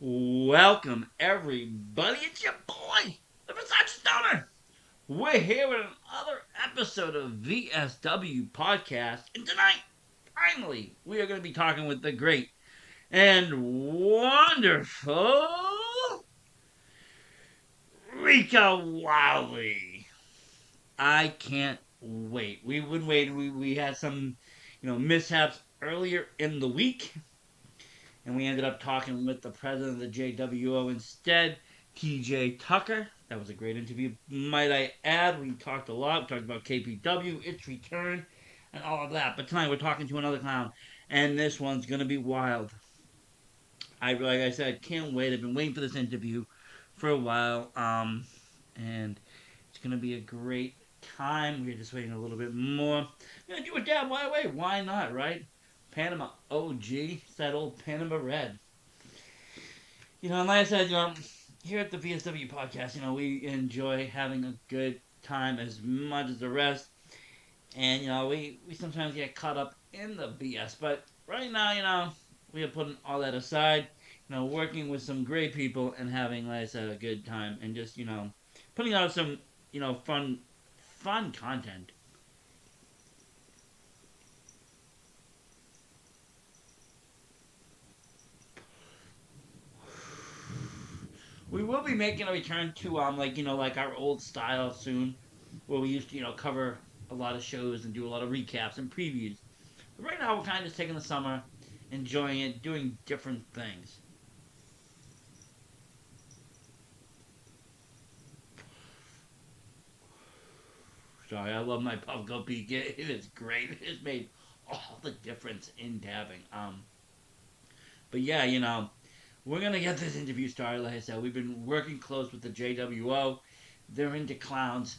Welcome, everybody. It's your boy, the Versace Stoner. We're here with another episode of VSW Podcast. And tonight, finally, we are going to be talking with the great and wonderful Rika Wildlee. I can't wait. We would wait. We had some, mishaps earlier in the week, and we ended up talking with the president of the JWO instead, TJ Tucker. That was a great interview, might I add. We talked a lot. We talked about KPW, its return, and all of that. But tonight we're talking to another clown, and this one's gonna be wild. Like I said, can't wait. I've been waiting for this interview for a while, and it's gonna be a great time. We're just waiting a little bit more. I'm gonna do a dab. Why? Why not? Right? Panama OG. It's that old Panama Red. And like I said, here at the VSW Podcast, we enjoy having a good time as much as the rest. And, we sometimes get caught up in the BS. But right now, we are putting all that aside, working with some great people and having, like I said, a good time. And just, putting out some, fun content. We will be making a return to like our old style soon, where we used to cover a lot of shows and do a lot of recaps and previews. But right now we're kind of just taking the summer, enjoying it, doing different things. Sorry, I love my Puffco Peak. It is great. It's made all the difference in dabbing. But yeah, we're gonna get this interview started. Like I said, we've been working close with the JWO. They're into clowns,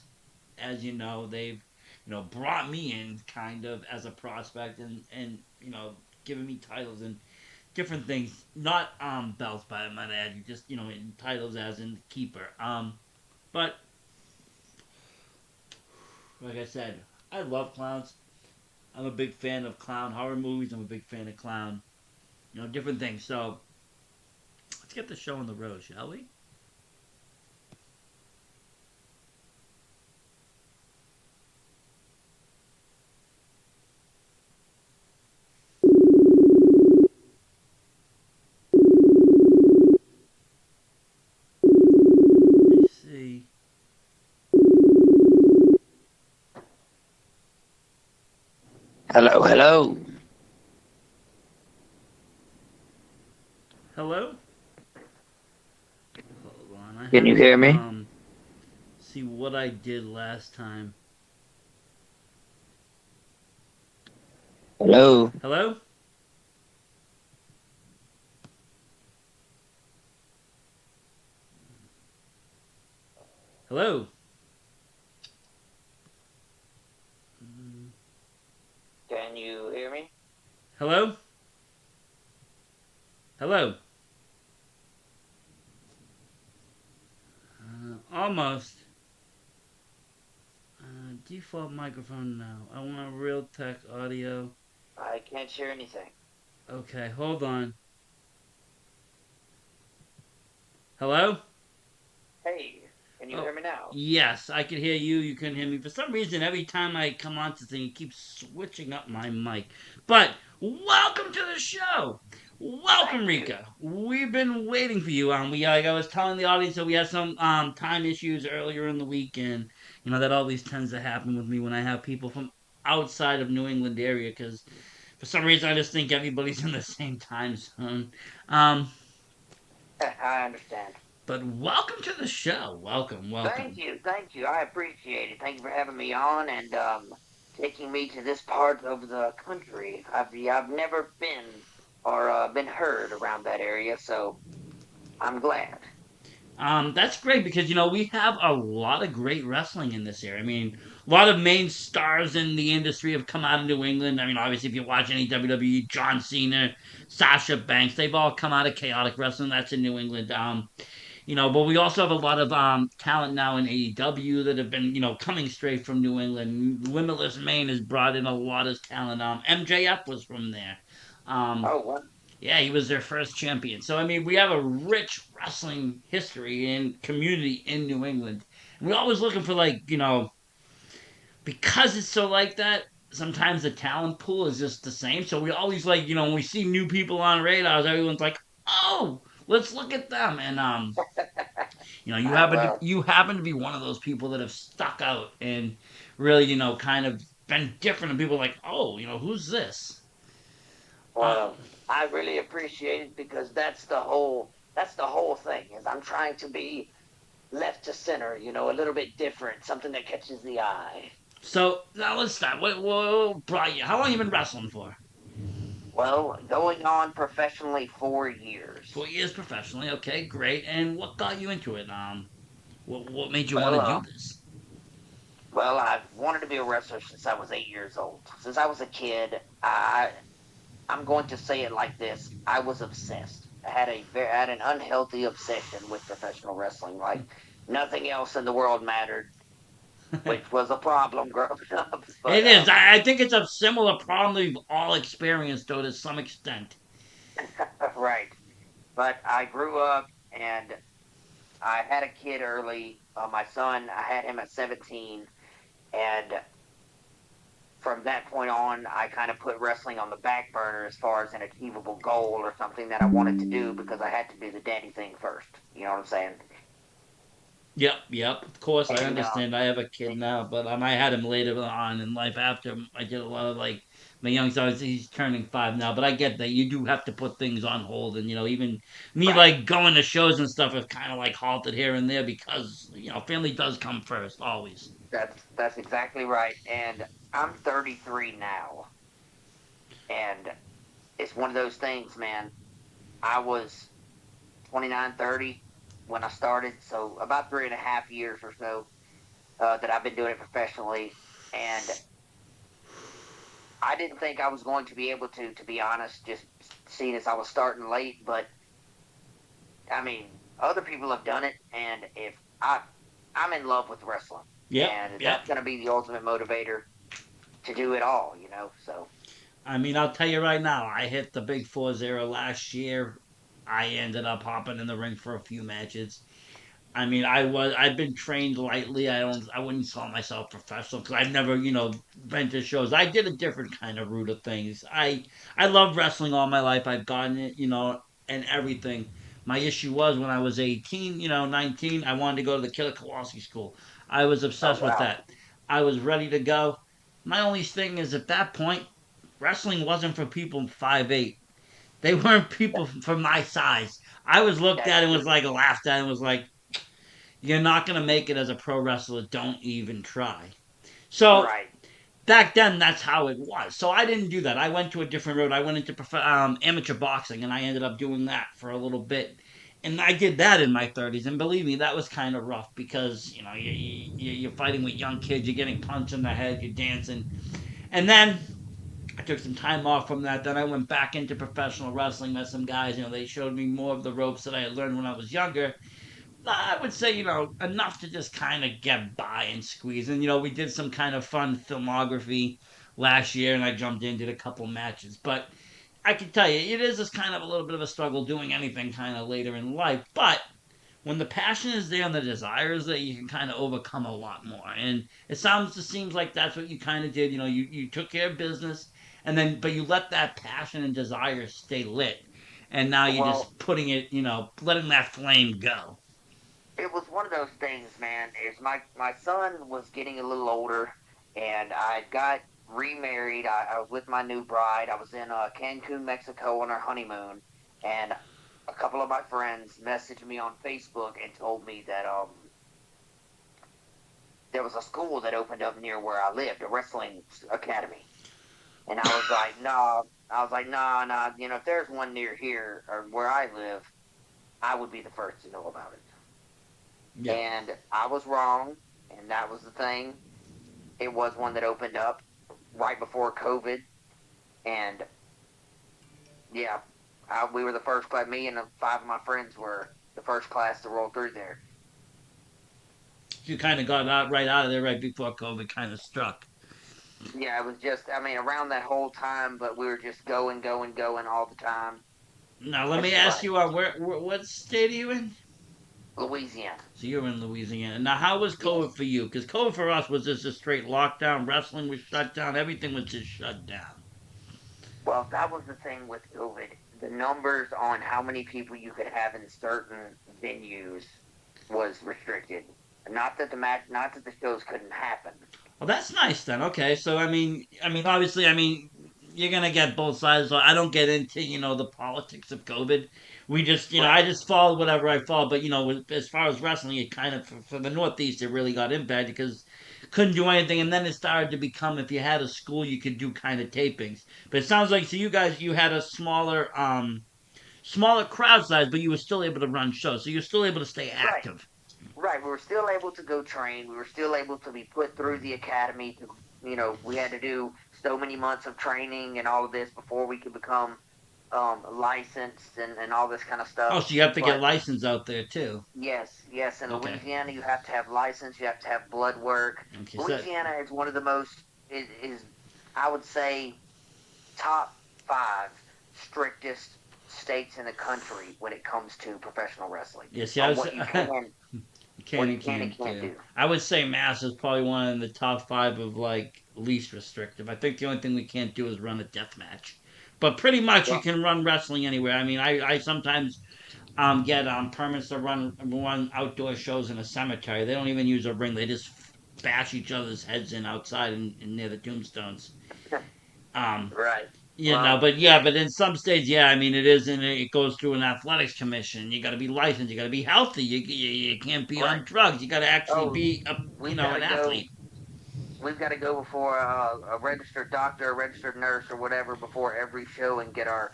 as you know. They've brought me in kind of as a prospect and given me titles and different things. Not belts, by my add. Just in titles as in keeper. But like I said, I love clowns. I'm a big fan of clown horror movies. I'm a big fan of clown, different things. So let's get the show on the road, shall we? Let's see. Hello, hello. Hello? Hold on. I Can have you to hear me? see what I did last time. Hello. Hello? Hello? Can you hear me? Hello? Hello? Almost. Default microphone now. I want real tech audio. I can't hear anything. Okay, hold on. Hello? Hey, can you Oh, hear me now? yes, I can hear you. You can hear me. For some reason, every time I come on to thing, it keeps switching up my mic. But welcome to the show. Welcome, Thank you. Rika. We've been waiting for you. We like I was telling the audience that we had some time issues earlier in the week, and that always tends to happen with me when I have people from outside of New England area because for some reason I just think everybody's in the same time zone. Um, I understand. but welcome to the show. Welcome, Thank welcome. you, thank you. I appreciate it. Thank you for having me on and taking me to this part of the country. I've never been or been heard around that area, so I'm glad. That's great because we have a lot of great wrestling in this area. I mean, a lot of main stars in the industry have come out of New England. I mean, obviously, if you watch any WWE, John Cena, Sasha Banks, they've all come out of chaotic wrestling. That's in New England. But we also have a lot of talent now in AEW that have been, coming straight from New England. Limitless Maine has brought in a lot of talent. MJF was from there. Um, Oh, what? Yeah, he was their first champion. So I mean, we have a rich wrestling history and community in New England. And we're always looking for because it's so like that. Sometimes the talent pool is just the same. So we always when we see new people on radars, everyone's like, "Oh, let's look at them." And Well, you happen to be one of those people that have stuck out and really kind of been different. And people are like, "Oh, who's this?" Uh, well, I really appreciate it because that's the whole thing. Is I'm trying to be left to center, a little bit different, something that catches the eye. so now let's start. What brought you? How long you been wrestling for? Well, going on professionally 4 years. 4 years professionally. Okay, great. And what got you into it? What made you want Well, to do this? I've wanted to be a wrestler since I was 8 years old. Since I was a kid, I'm going to say it like this: I was obsessed. I had an unhealthy obsession with professional wrestling. Like nothing else in the world mattered, which was a problem growing up. But It is. I think it's a similar problem that we've all experienced, though, to some extent. right. But I grew up and I had a kid early. My son, I had him at 17, and from that point on, I kind of put wrestling on the back burner as far as an achievable goal or something that I wanted to do because I had to do the daddy thing first. You know what I'm saying? Yep, yep. Of course, I And understand. I have a kid now, but I had him later on in life. After I did a lot of my young son. He's turning 5 now, but I get that you do have to put things on hold, and even me right, going to shows and stuff is kind of halted here and there because family does come first always. that's exactly right. And I'm 33 now, and it's one of those things, man. I was 29, 30 when I started, so about 3.5 years or so that I've been doing it professionally, and I didn't think I was going to be able to be honest, just seeing as I was starting late. But I mean, other people have done it, and if I'm in love with wrestling, Yep, and yep. that's going to be the ultimate motivator to do it all, So I mean, I'll tell you right now, I hit the big 4-0 last year. I ended up hopping in the ring for a few matches. I mean, I've been trained lightly. I wouldn't call myself professional because I've never been to shows. I did a different kind of route of things. I love wrestling all my life. I've gotten it, and everything. My issue was when I was 18, 19. I wanted to go to the Killer Kowalski school. I was oh obsessed with wow, that. I was ready to go. My only thing is at that point, wrestling wasn't for people 5'8". They weren't people for my size. I was looked that's at and was true. laughed at and was like, you're not going to make it as a pro wrestler. Don't even try. So Right. back then, that's how it was. So I didn't do that. I went to a different road. I went into amateur boxing, and I ended up doing that for a little bit. And I did that in my 30s, and believe me, that was kind of rough because you're fighting with young kids, you're getting punched in the head, you're dancing, and then I took some time off from that. Then I went back into professional wrestling. Met some guys. They showed me more of the ropes that I had learned when I was younger. I would say, enough to just kind of get by and squeeze. And, we did some kind of fun filmography last year, and I jumped in, did a couple matches. But I can tell you, it is just kind of a little bit of a struggle doing anything kind of later in life. But when the passion is there and the desire is there, you can kind of overcome a lot more. And it seems like that's what you kind of did. You took care of business, but you let that passion and desire stay lit. And now you're Well, just putting it, letting that flame go. it was one of those things, man. Is my son was getting a little older, and I got remarried. I was with my new bride. I was in Cancun, Mexico, on our honeymoon, and a couple of my friends messaged me on Facebook and told me that there was a school that opened up near where I lived, a wrestling academy. And I was like, no. I was like, no, no. If there's one near here or where I live, I would be the first to know about it. Yeah. And I was wrong, and that was the thing. It was one that opened up right before COVID, and yeah, we were the first class. Me and five of my friends were the first class to roll through there. You kind of got out right out of there right before COVID kind of struck. Yeah, it was just, I mean, around that whole time, but we were just going, going, going all the time. Now let me That's ask right. you, what state are you in? Louisiana. So you're in Louisiana. Now, how was Yes. COVID for you? Because COVID for us was just a straight lockdown. Wrestling was shut down. Everything was just shut down. Well, that was the thing with COVID. The numbers on how many people you could have in certain venues was restricted. Not that the shows couldn't happen. Well, that's nice then. Okay, so obviously, you're gonna get both sides. So I don't get into the politics of COVID. We just, I Right. just followed whatever I followed. But as far as wrestling, it kind of for the Northeast, it really got impacted because couldn't do anything, and then it started to become if you had a school, you could do kind of tapings. But it sounds like so you guys you had a smaller crowd size, but you were still able to run shows, so you're still able to stay Right. active. Right. We were still able to go train. We were still able to be put through the academy. We had to do so many months of training and all of this before we could become licensed and all this kind of stuff. Oh, so you have to get But licensed out there too. yes, yes, in Okay. Louisiana, you have to have license. You have to have blood work. Okay. So Louisiana is one of the most is I would say top five strictest states in the country when it comes to professional wrestling yeah. See, I on was what you can, you what can you and can and can't can't do. do. I would say Mass is probably one of the top five of like least restrictive. I think the only thing we can't do is run a death match. But pretty much you Well, can run wrestling anywhere. I sometimes get permits to run outdoor shows in a cemetery. They don't even use a ring. They just bash each other's heads in outside and near the tombstones. Um, right. Well, but yeah, but in some states, yeah, it is, and it goes through an athletics commission. You got to be licensed. You got to be healthy. You can't be right. on drugs. You got to actually Oh, be we've got an to go. athlete. We've got to go before a registered doctor, a registered nurse, or whatever before every show and get our,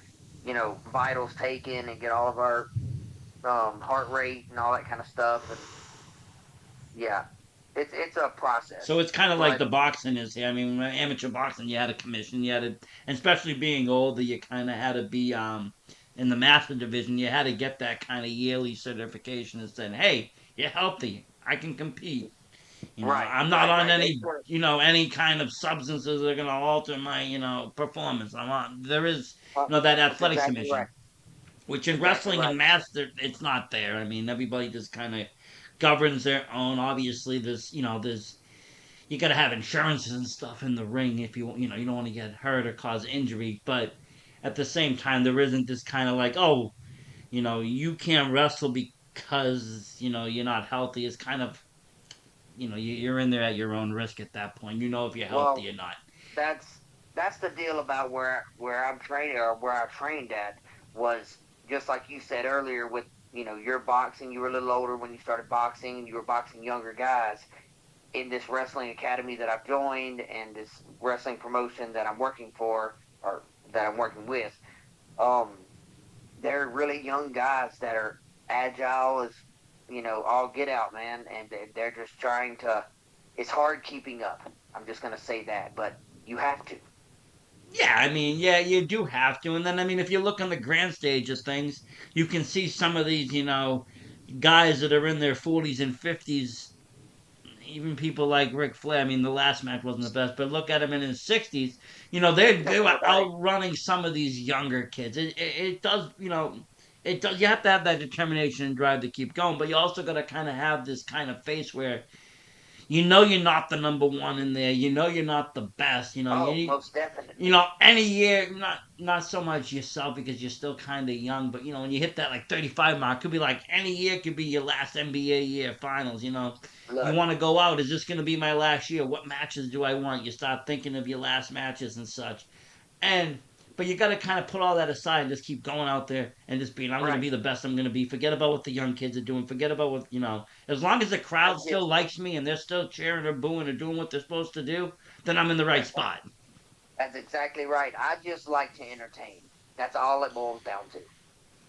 vitals taken and get all of our heart rate and all that kind of stuff. And yeah, it's a process. So it's kind of like But the boxing is here. Amateur boxing, you had a commission. You had to, and especially being older, you kind of had to be in the master division. You had to get that kind of yearly certification that said, "Hey, you're healthy. I can compete." right, I'm not right, on right. They any, were any kind of substances that are going to alter my, performance. I'm on, there is, that that's athletics exactly commission, right. which in Exactly wrestling right. and master, it's not there. Everybody just kind of governs their own. Obviously, you got to have insurances and stuff in the ring if you don't want to get hurt or cause injury. But at the same time, there isn't this kind of like, oh, you can't wrestle because you're not healthy. It's kind of you're in there at your own risk at that point. You know if you're healthy Well, or not. that's that's the deal about where I'm training or where I trained at was just like you said earlier with your boxing. You were a little older when you started boxing, and you were boxing younger guys in this wrestling academy that I've joined and this wrestling promotion that I'm working for or that I'm working with. Um, they're really young guys that are agile as all get out, man, and they're just trying to. It's hard keeping up. I'm just gonna say that, but you have to. Yeah, yeah, you do have to. And then, if you look on the grand stage of things, you can see some of these, guys that are in their 40s and 50s, even people like Ric Flair. The last match wasn't the best, but look at him in his 60s. They were Right, outrunning some of these younger kids. It does, it does. You have to have that determination and drive to keep going, but you also got to kind of have this kind of face where you're not the number one in there. You're not the best. oh, most definitely. Any year, not so much yourself because you're still kind of young, but when you hit that like 35 mark, could be like any year could be your last NBA year finals. You Look, want to go out. Is this going to be my last year? What matches do I want? You start thinking of your last matches and such, and but you got to kind of put all that aside and just keep going out there and just being, I'm going to right. be the best I'm going to be. Forget about what the young kids are doing. Forget about what, as long as the I crowd still just likes me and they're still cheering or booing or doing what they're supposed to do, then I'm in the right spot. that's exactly right. I just like to entertain. That's all it boils down to.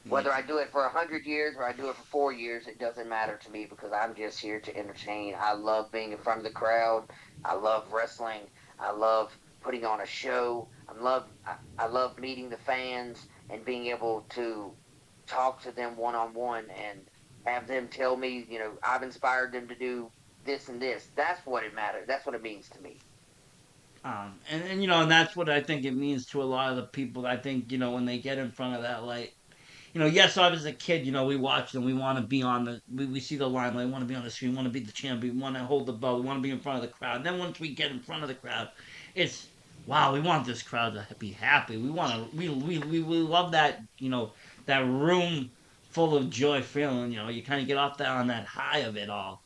Yeah. Whether I do it for 100 years or I do it for 4 years, it doesn't matter to me because I'm just here to entertain. I love being in front of the crowd. I love wrestling. I love putting on a show. I love meeting the fans and being able to talk to them one on one and have them tell me, I've inspired them to do this and this. That's what it matters. That's what it means to me. And that's what I think it means to a lot of the people. I think when they get in front of that light, yes, I was a kid, we watch them. We want to be on we see the limelight. We want to be on the screen. We want to be the champion. We want to hold the belt. We want to be in front of the crowd. And then once we get in front of the crowd, it's, wow, we want this crowd to be happy. We want to, we love that, that room full of joy feeling. You kind of get off that on that high of it all,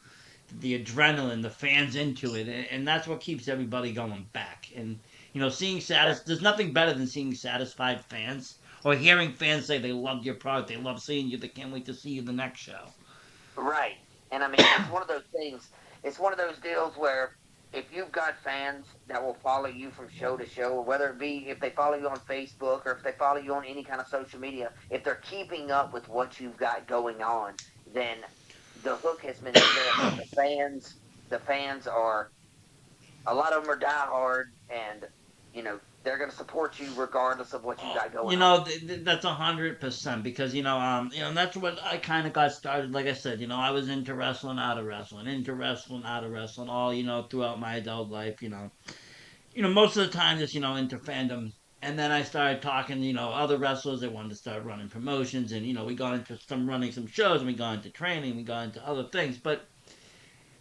the adrenaline, the fans into it, and that's what keeps everybody going back. And seeing there's nothing better than seeing satisfied fans or hearing fans say they loved your product, they love seeing you, they can't wait to see you the next show. Right. And I mean, it's one of those things. It's one of those deals where if you've got fans that will follow you from show to show, whether it be if they follow you on Facebook or if they follow you on any kind of social media, if they're keeping up with what you've got going on, then the hook has been set. And the fans are, a lot of them are diehard, and they're going to support you regardless of what you got going on. That's 100% because and that's what I kind of got started. Like I said, I was into wrestling, out of wrestling, into wrestling, out of wrestling, all throughout my adult life. Most of the time just into fandom. And then I started talking, other wrestlers. They wanted to start running promotions, and we got into some running some shows, and we got into training, we got into other things. But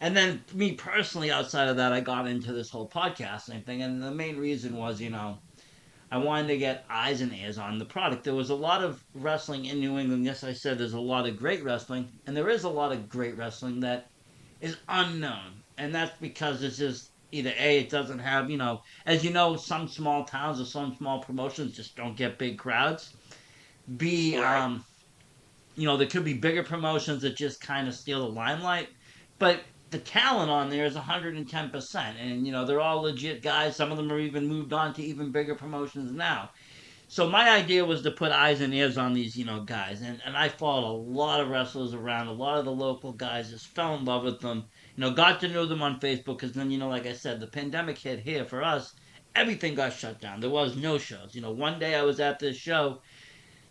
and then me personally, outside of that, I got into this whole podcasting thing, and the main reason was, I wanted to get eyes and ears on the product. There was a lot of wrestling in New England. Yes, I said there's a lot of great wrestling, and there is a lot of great wrestling that is unknown, and that's because it's just either A, it doesn't have, as some small towns or some small promotions just don't get big crowds. B, Right. there could be bigger promotions that just kind of steal the limelight, but the talent on there is 110%, and they're all legit guys. Some of them are even moved on to even bigger promotions now. So my idea was to put eyes and ears on these, guys, and I followed a lot of wrestlers around. A lot of the local guys, just fell in love with them. Got to know them on Facebook because then, like I said, the pandemic hit here for us. Everything got shut down. There was no shows. One day I was at this show.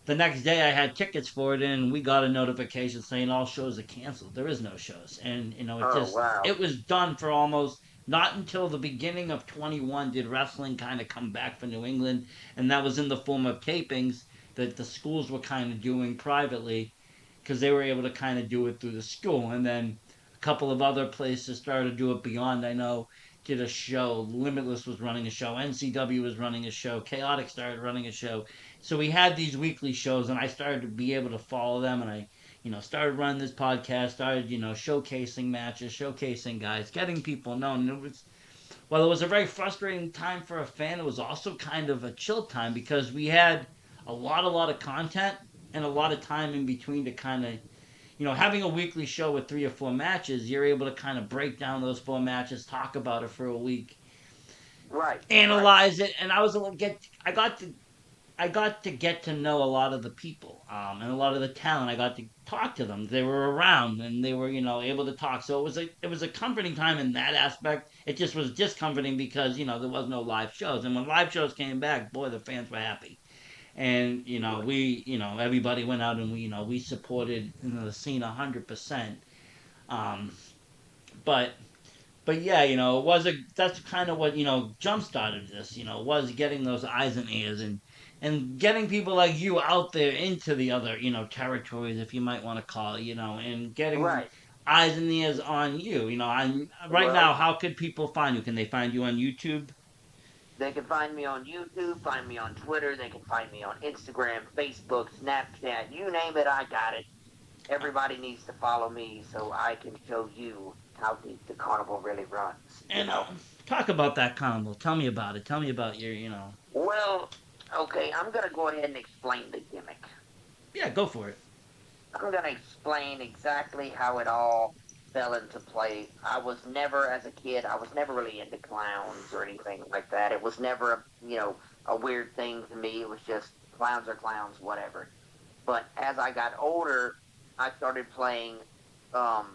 The next day I had tickets for it, and we got a notification saying all shows are canceled. There is no shows, and Oh, wow. it was done for almost, not until the beginning of 21 did wrestling kind of come back for New England, and that was in the form of tapings that the schools were kind of doing privately because they were able to kind of do it through the school, and then a couple of other places started to do it beyond. I know did a show. Limitless was running a show. NCW was running a show. Chaotic started running a show. So we had these weekly shows, and I started to be able to follow them, and I, started running this podcast. Started, showcasing matches, showcasing guys, getting people known. And it was, well, it was a very frustrating time for a fan. It was also kind of a chill time because we had a lot of content and a lot of time in between to kind of, having a weekly show with 3 or 4 matches, you're able to kind of break down those 4 matches, talk about it for a week, Right. Right. analyze it, and I got to get to know a lot of the people, and a lot of the talent. I got to talk to them. They were around, and they were, able to talk. So it was a comforting time in that aspect. It just was discomforting because there was no live shows, and when live shows came back, boy, the fans were happy. And everybody went out and we supported the scene 100%. Um, but but yeah, it was a that's kind of what jump started this. Was getting those eyes and ears and getting people like you out there into the other territories, if you might want to call it, and getting Right. eyes and ears on you. I'm right now. Well, How could people find you? Can they find you on YouTube? they can find me on YouTube, find me on Twitter, they can find me on Instagram, Facebook, Snapchat, you name it, I got it. Everybody needs to follow me so I can show you how the carnival really runs. And talk about that combo. Tell me about it. Tell me about your Well, okay, I'm going to go ahead and explain the gimmick. Yeah, go for it. I'm going to explain exactly how it all fell into play. I was never, as a kid, I was never really into clowns or anything like that. It was never, a weird thing to me. It was just clowns are clowns, whatever. But as I got older, I started playing, um,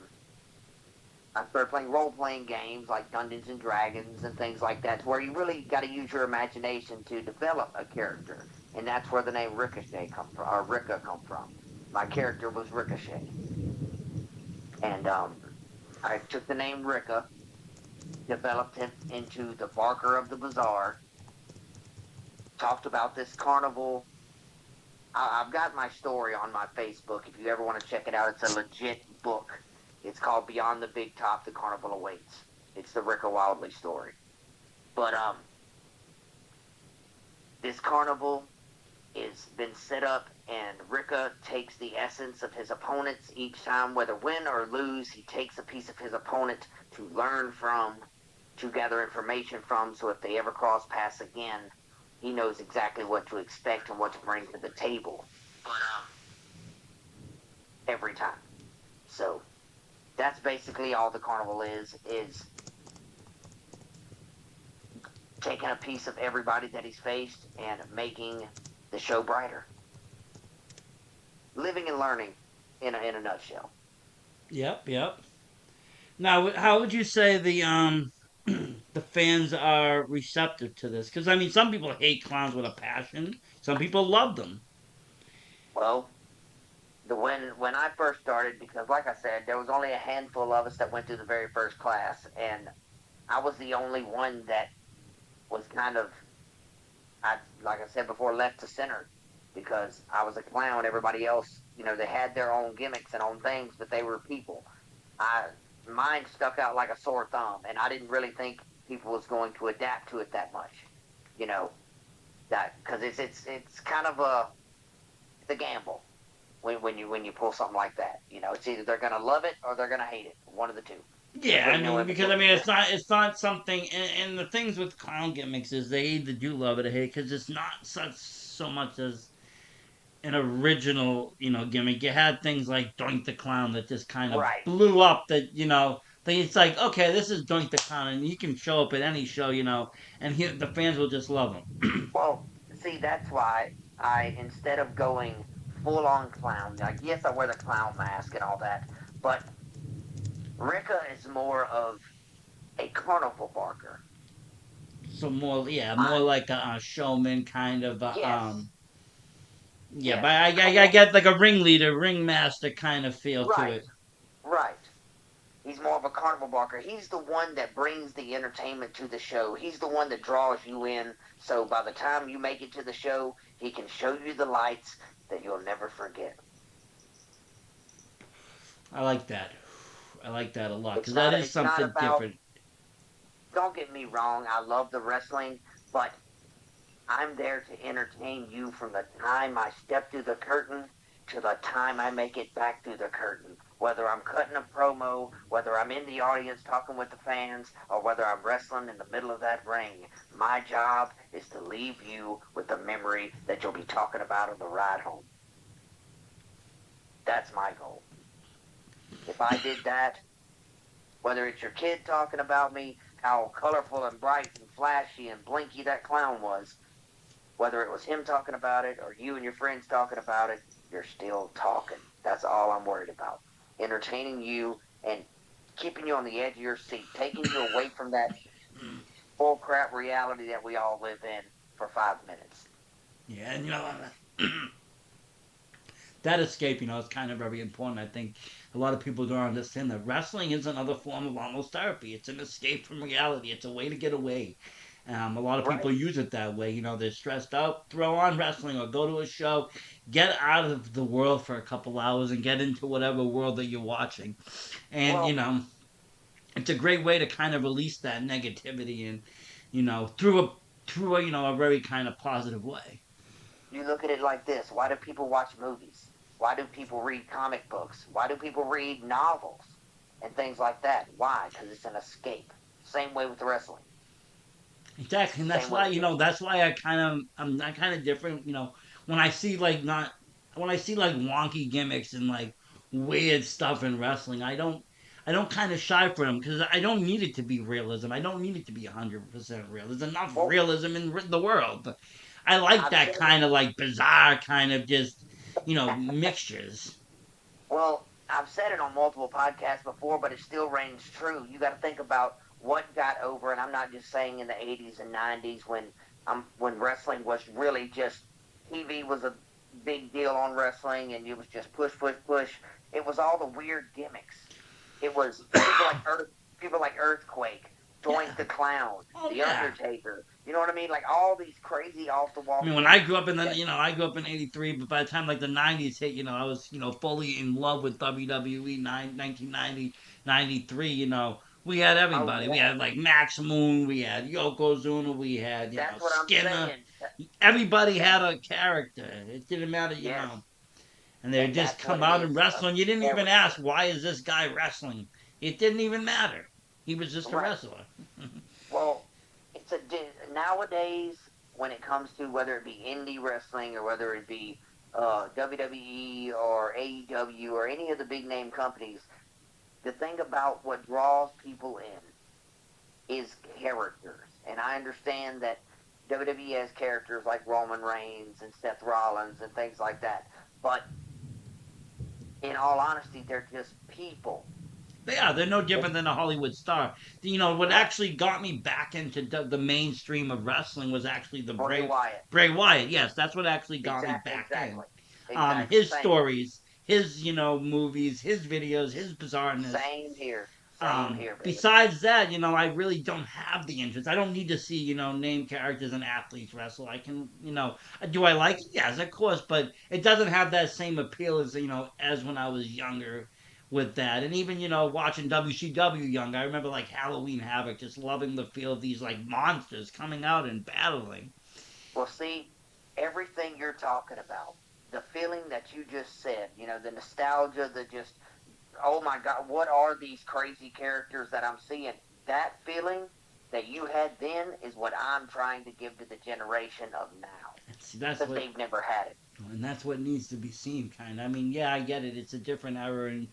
I started playing role playing games like Dungeons and Dragons and things like that, where you really got to use your imagination to develop a character, and that's where the name Ricochet come from, or Rika come from. My character was Ricochet, and I took the name Rika, developed him into the Barker of the Bazaar, talked about this carnival I've got my story on my Facebook. If you ever want to check it out, it's a legit book. It's called Beyond the Big Top: The Carnival Awaits. It's the Rika Wildlee story. But this carnival is been set up, and Rika takes the essence of his opponents each time, whether win or lose. He takes a piece of his opponent to learn from, to gather information from, so if they ever cross paths again, he knows exactly what to expect and what to bring to the table. But every time. So that's basically all the carnival is taking a piece of everybody that he's faced and making the show brighter. Living and learning in a nutshell. Yep, yep. Now, how would you say the the fans are receptive to this? Because I mean, some people hate clowns with a passion. Some people love them. Well, the when I first started, because like I said, there was only a handful of us that went through the very first class, and I was the only one that was kind of, I like I said before, left to center because I was a clown. Everybody else, they had their own gimmicks and own things, but they were people. I Mine stuck out like a sore thumb, and I didn't really think people was going to adapt to it that much. You know that because it's kind of a gamble when you pull something like that. It's either they're gonna love it or they're gonna hate it. One of the two. There's Yeah, I really no mean, in because I between. mean, it's not something. And the things with clown gimmicks is they either do love it or hate because it's not such so much as an original, gimmick. You had things like Doink the Clown that just kind of Right. blew up. It's like, okay, this is Doink the Clown, and he can show up at any show, and the fans will just love him. Well, see, that's why I instead of going full on clown, like yes, I wear the clown mask and all that, but Rika is more of a carnival barker. So more, yeah, more I like a showman kind of. Yes, Yeah, but yes, I get like a ringleader, ringmaster kind of feel to right, it. right. He's more of a carnival barker. He's the one that brings the entertainment to the show. He's the one that draws you in. So by the time you make it to the show, he can show you the lights that you'll never forget. I like that. I like that a lot It's because that not. is It's not something about. different. Don't get me wrong. I love the wrestling, but I'm there to entertain you from the time I step through the curtain to the time I make it back through the curtain. Whether I'm cutting a promo, whether I'm in the audience talking with the fans, or whether I'm wrestling in the middle of that ring, my job is to leave you with the memory that you'll be talking about on the ride home. That's my goal. If I did that, whether it's your kid talking about me, how colorful and bright and flashy and blinky that clown was, whether it was him talking about it or you and your friends talking about it, you're still talking. That's all I'm worried about. Entertaining you and keeping you on the edge of your seat, taking you away from that bull crap reality that we all live in for 5 minutes. Yeah, and that escape, is kind of very important. I think a lot of people don't understand that wrestling is another form of almost therapy. It's an escape from reality. It's a way to get away. A lot of people Right? use it that way. They're stressed out, throw on wrestling or go to a show, get out of the world for a couple hours and get into whatever world that you're watching. And, Well, it's a great way to kind of release that negativity and, through a, a very kind of positive way. you look at it like this. Why do people watch movies? Why do people read comic books? Why do people read novels and things like that? Why? Because it's an escape. Same way with wrestling. Exactly, and that's Same way why with it. that's why I'm not kind of different. When I see like not when I see like wonky gimmicks and like weird stuff in wrestling, I don't kind of shy for them because I don't need it to be realism. I don't need it to be 100% real. There's enough Well, realism in the world. I like I've that said it. kind of like bizarre kind of just mixtures. I've said it on multiple podcasts before, but it still reigns true. You got to think about what got over, and I'm not just saying in the '80s and '90s when wrestling was really just TV was a big deal on wrestling, and it was just push, push, push. It was all the weird gimmicks. It was people like Earthquake, Doink Yeah. the Clown, Oh The yeah. Undertaker. You know what I mean? Like all these crazy off the I wall mean, when I grew gimmicks up in the, that I grew up in '83, but by the time like the '90s hit, I was, fully in love with WWE 1990, '93. We had oh everybody. We yeah, had like Max Moon, we had Yokozuna, we had, that's what I'm Skinner. saying. Everybody That had a character. It didn't matter, yes, and they would and just that's what come it out is. and A wrestle, and you didn't even ask, character, why is this guy wrestling? It didn't even matter. He was just a right? wrestler. Well, it's nowadays when it comes to whether it be indie wrestling or whether it be WWE or AEW or any of the big name companies, the thing about what draws people in is characters. And I understand that WWE has characters like Roman Reigns and Seth Rollins and things like that. But in all honesty, they're just people. They're no They, different than a Hollywood star. What right. actually got me back into the mainstream of wrestling was actually the Bray Wyatt. Bray Wyatt. Yes, that's what actually got me Exactly. back in. Exactly. Exactly. His Same. stories, his movies, his videos, his bizarreness. Same here. Same here, baby. Besides that, I really don't have the interest. I don't need to see, name characters and athletes wrestle. I can, do I like it? Yes, of course, but it doesn't have that same appeal as, as when I was younger with that. And even, watching WCW younger, I remember like Halloween Havoc, just loving the feel of these like monsters coming out and battling. Well, see, everything you're talking about, the feeling that you just said, the nostalgia, the just, oh my God, what are these crazy characters that I'm seeing? That feeling that you had then is what I'm trying to give to the generation of now See, that's because what they've never had it. And that's what needs to be seen, kind of. I mean, yeah, I get it. It's a different era, and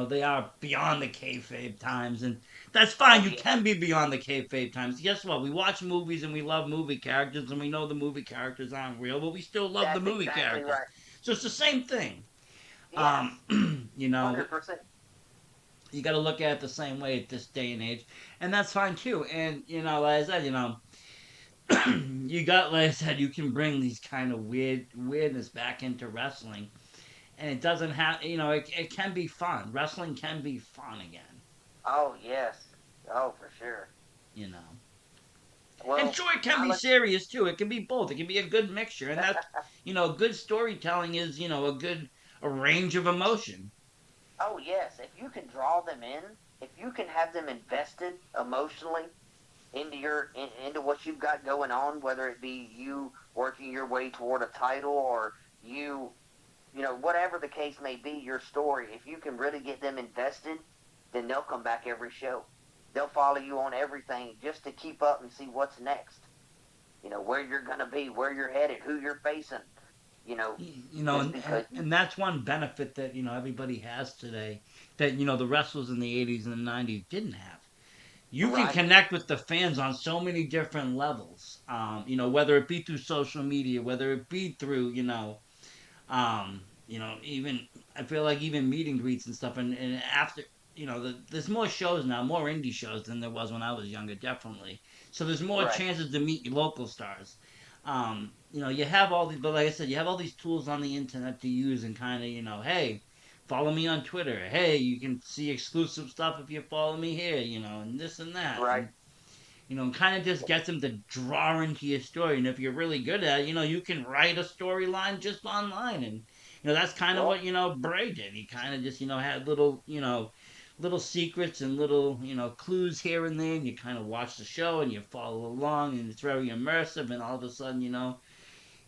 they are beyond the kayfabe times, and that's fine. Oh, You yeah. can be beyond the kayfabe times. Guess what? We watch movies and we love movie characters, and we know the movie characters aren't real, but we still love the That's movie exactly characters. right. So it's the same thing. Yes, You know, 100%. you got to look at it the same way at this day and age, and that's fine too. And like I said, you got, like I said, you can bring these kind of weirdness back into wrestling, and it doesn't have, it can be fun. Wrestling can be fun again, Oh, yes. Oh, for sure. you know. And Well, sure, it can I be like, serious too. It can be both. It can be a good mixture, and that's, good storytelling is, a range of emotion. oh, yes. If you can draw them in, if you can have them invested emotionally into what you've got going on, whether it be you working your way toward a title or you whatever the case may be, your story, if you can really get them invested, then they'll come back every show. They'll follow you on everything just to keep up and see what's next. Where you're going to be, where you're headed, who you're facing, just because you. And that's one benefit that everybody has today that the wrestlers in the '80s and the '90s didn't have. You can Right, connect with the fans on so many different levels. Whether it be through social media, whether it be through even I feel like even meet and greets and stuff. And after there's more shows now, more indie shows than there was when I was younger, definitely. So there's more right, chances to meet your local stars. You have all these, but like I said, you have all these tools on the internet to use and kind of hey, follow me on Twitter. Hey, you can see exclusive stuff if you follow me here. And this and that. right. And kind of just gets them to draw into your story. And if you're really good at it, you can write a storyline just online. And, that's kind of Well, what, Bray did. He kind of just, had little, little secrets and little, clues here and there. And you kind of watch the show and you follow along and it's very immersive. And all of a sudden,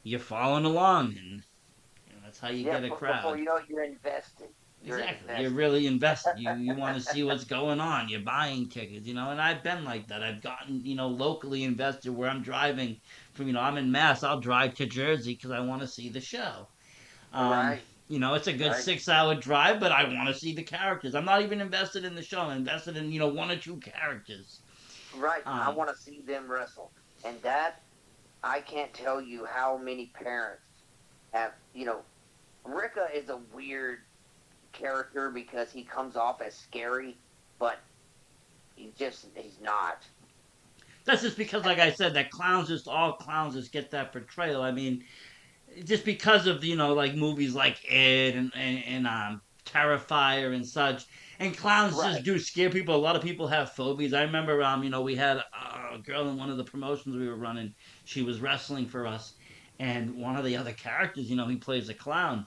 you're following along. And, that's how you yeah, get a before crowd. you know it, you're invested. You're Exactly. You're invested. really invested. You want to see what's going on. You're buying tickets, and I've been like that. I've gotten, locally invested where I'm driving from, I'm in Mass. I'll drive to Jersey because I want to see the show. Um, Right, it's a good right, 6 hour drive, but I want to see the characters. I'm not even invested in the show. I'm invested in, one or two characters. right. I Um, want to see them wrestle. And that, I can't tell you how many parents have, Rika is a weird character because he comes off as scary, but he's not. that's just because, like I said, that all clowns just get that portrayal. I mean, just because of like movies like Ed and Terrifier and such. And clowns just Right. do scare people. A lot of people have phobias. I remember, we had a girl in one of the promotions we were running. She was wrestling for us, and one of the other characters, he plays a clown.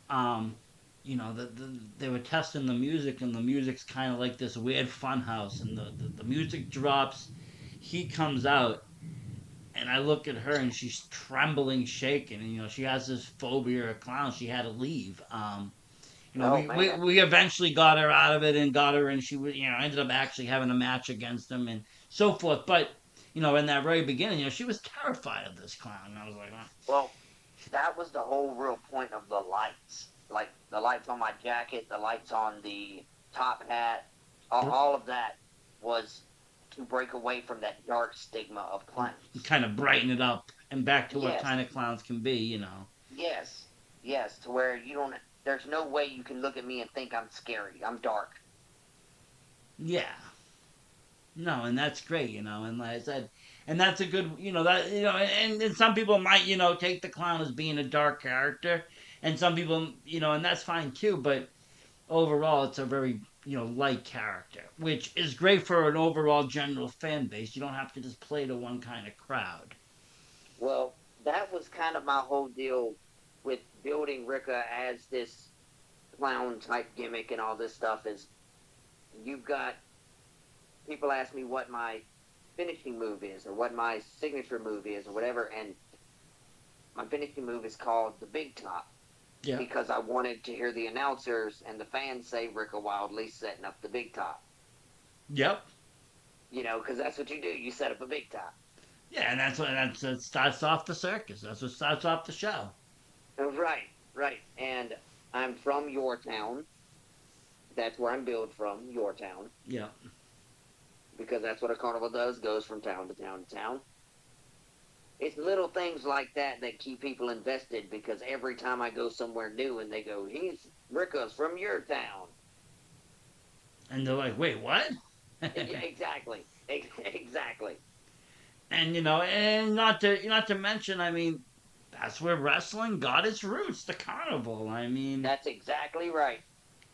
Um, they were testing the music, and the music's kind of like this weird fun house, and the music drops. He comes out, and I look at her, and she's trembling, shaking, and she has this phobia of clowns. She had to leave. Oh We man. eventually got her out of it and got her, and she was, ended up actually having a match against him and so forth. But, in that very beginning, she was terrified of this clown. And I was like, oh. Well, that was the whole real point of the lights. Like the lights on my jacket, the lights on the top hat, all of that was to break away from that dark stigma of clowns. Kind of brighten it up and back to what Yes, kind of clowns can be. yes, yes. To where you don't. There's no way you can look at me and think I'm scary. I'm dark. Yeah. No, and that's great, and like I said, and that's a good, that, and some people might, take the clown as being a dark character, and some people, and that's fine too, but overall, it's a very, light character, which is great for an overall general fan base. You don't have to just play to one kind of crowd. Well, that was kind of my whole deal with building Rika as this clown type gimmick and all this stuff. Is you've got people ask me what my finishing move is or what my signature move is or whatever, and my finishing move is called the Big Top Yeah. because I wanted to hear the announcers and the fans say Rika Wildlee setting up the Big Top. Yep. Because that's what you do. You set up a Big Top. Yeah, and that starts off the circus. That's what starts off the show. Right, right. And I'm from your town. That's where I'm billed from, your town. Yeah. Because that's what a carnival does, goes from town to town to town. It's little things like that that keep people invested because every time I go somewhere new and they go, he's Rika's from your town. And they're like, wait, what? Yeah, exactly. Exactly. And and not to mention, I mean, that's where wrestling got its roots, the carnival. That's exactly right.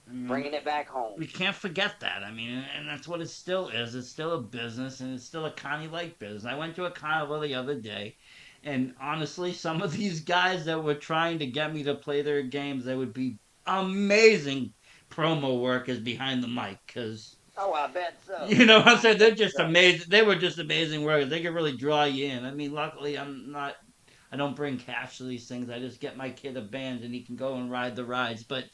I mean, Bringing it back home. we can't forget that. And that's what it still is. It's still a business, and it's still a conny-like business. I went to a carnival the other day, and honestly, some of these guys that were trying to get me to play their games, they would be amazing promo workers behind the mic, because Oh, I bet so. what I'm I saying, they're bet just so. amazing. They were just amazing workers. They could really draw you in. I mean, luckily, I don't bring cash to these things. I just get my kid a band, and he can go and ride the rides. But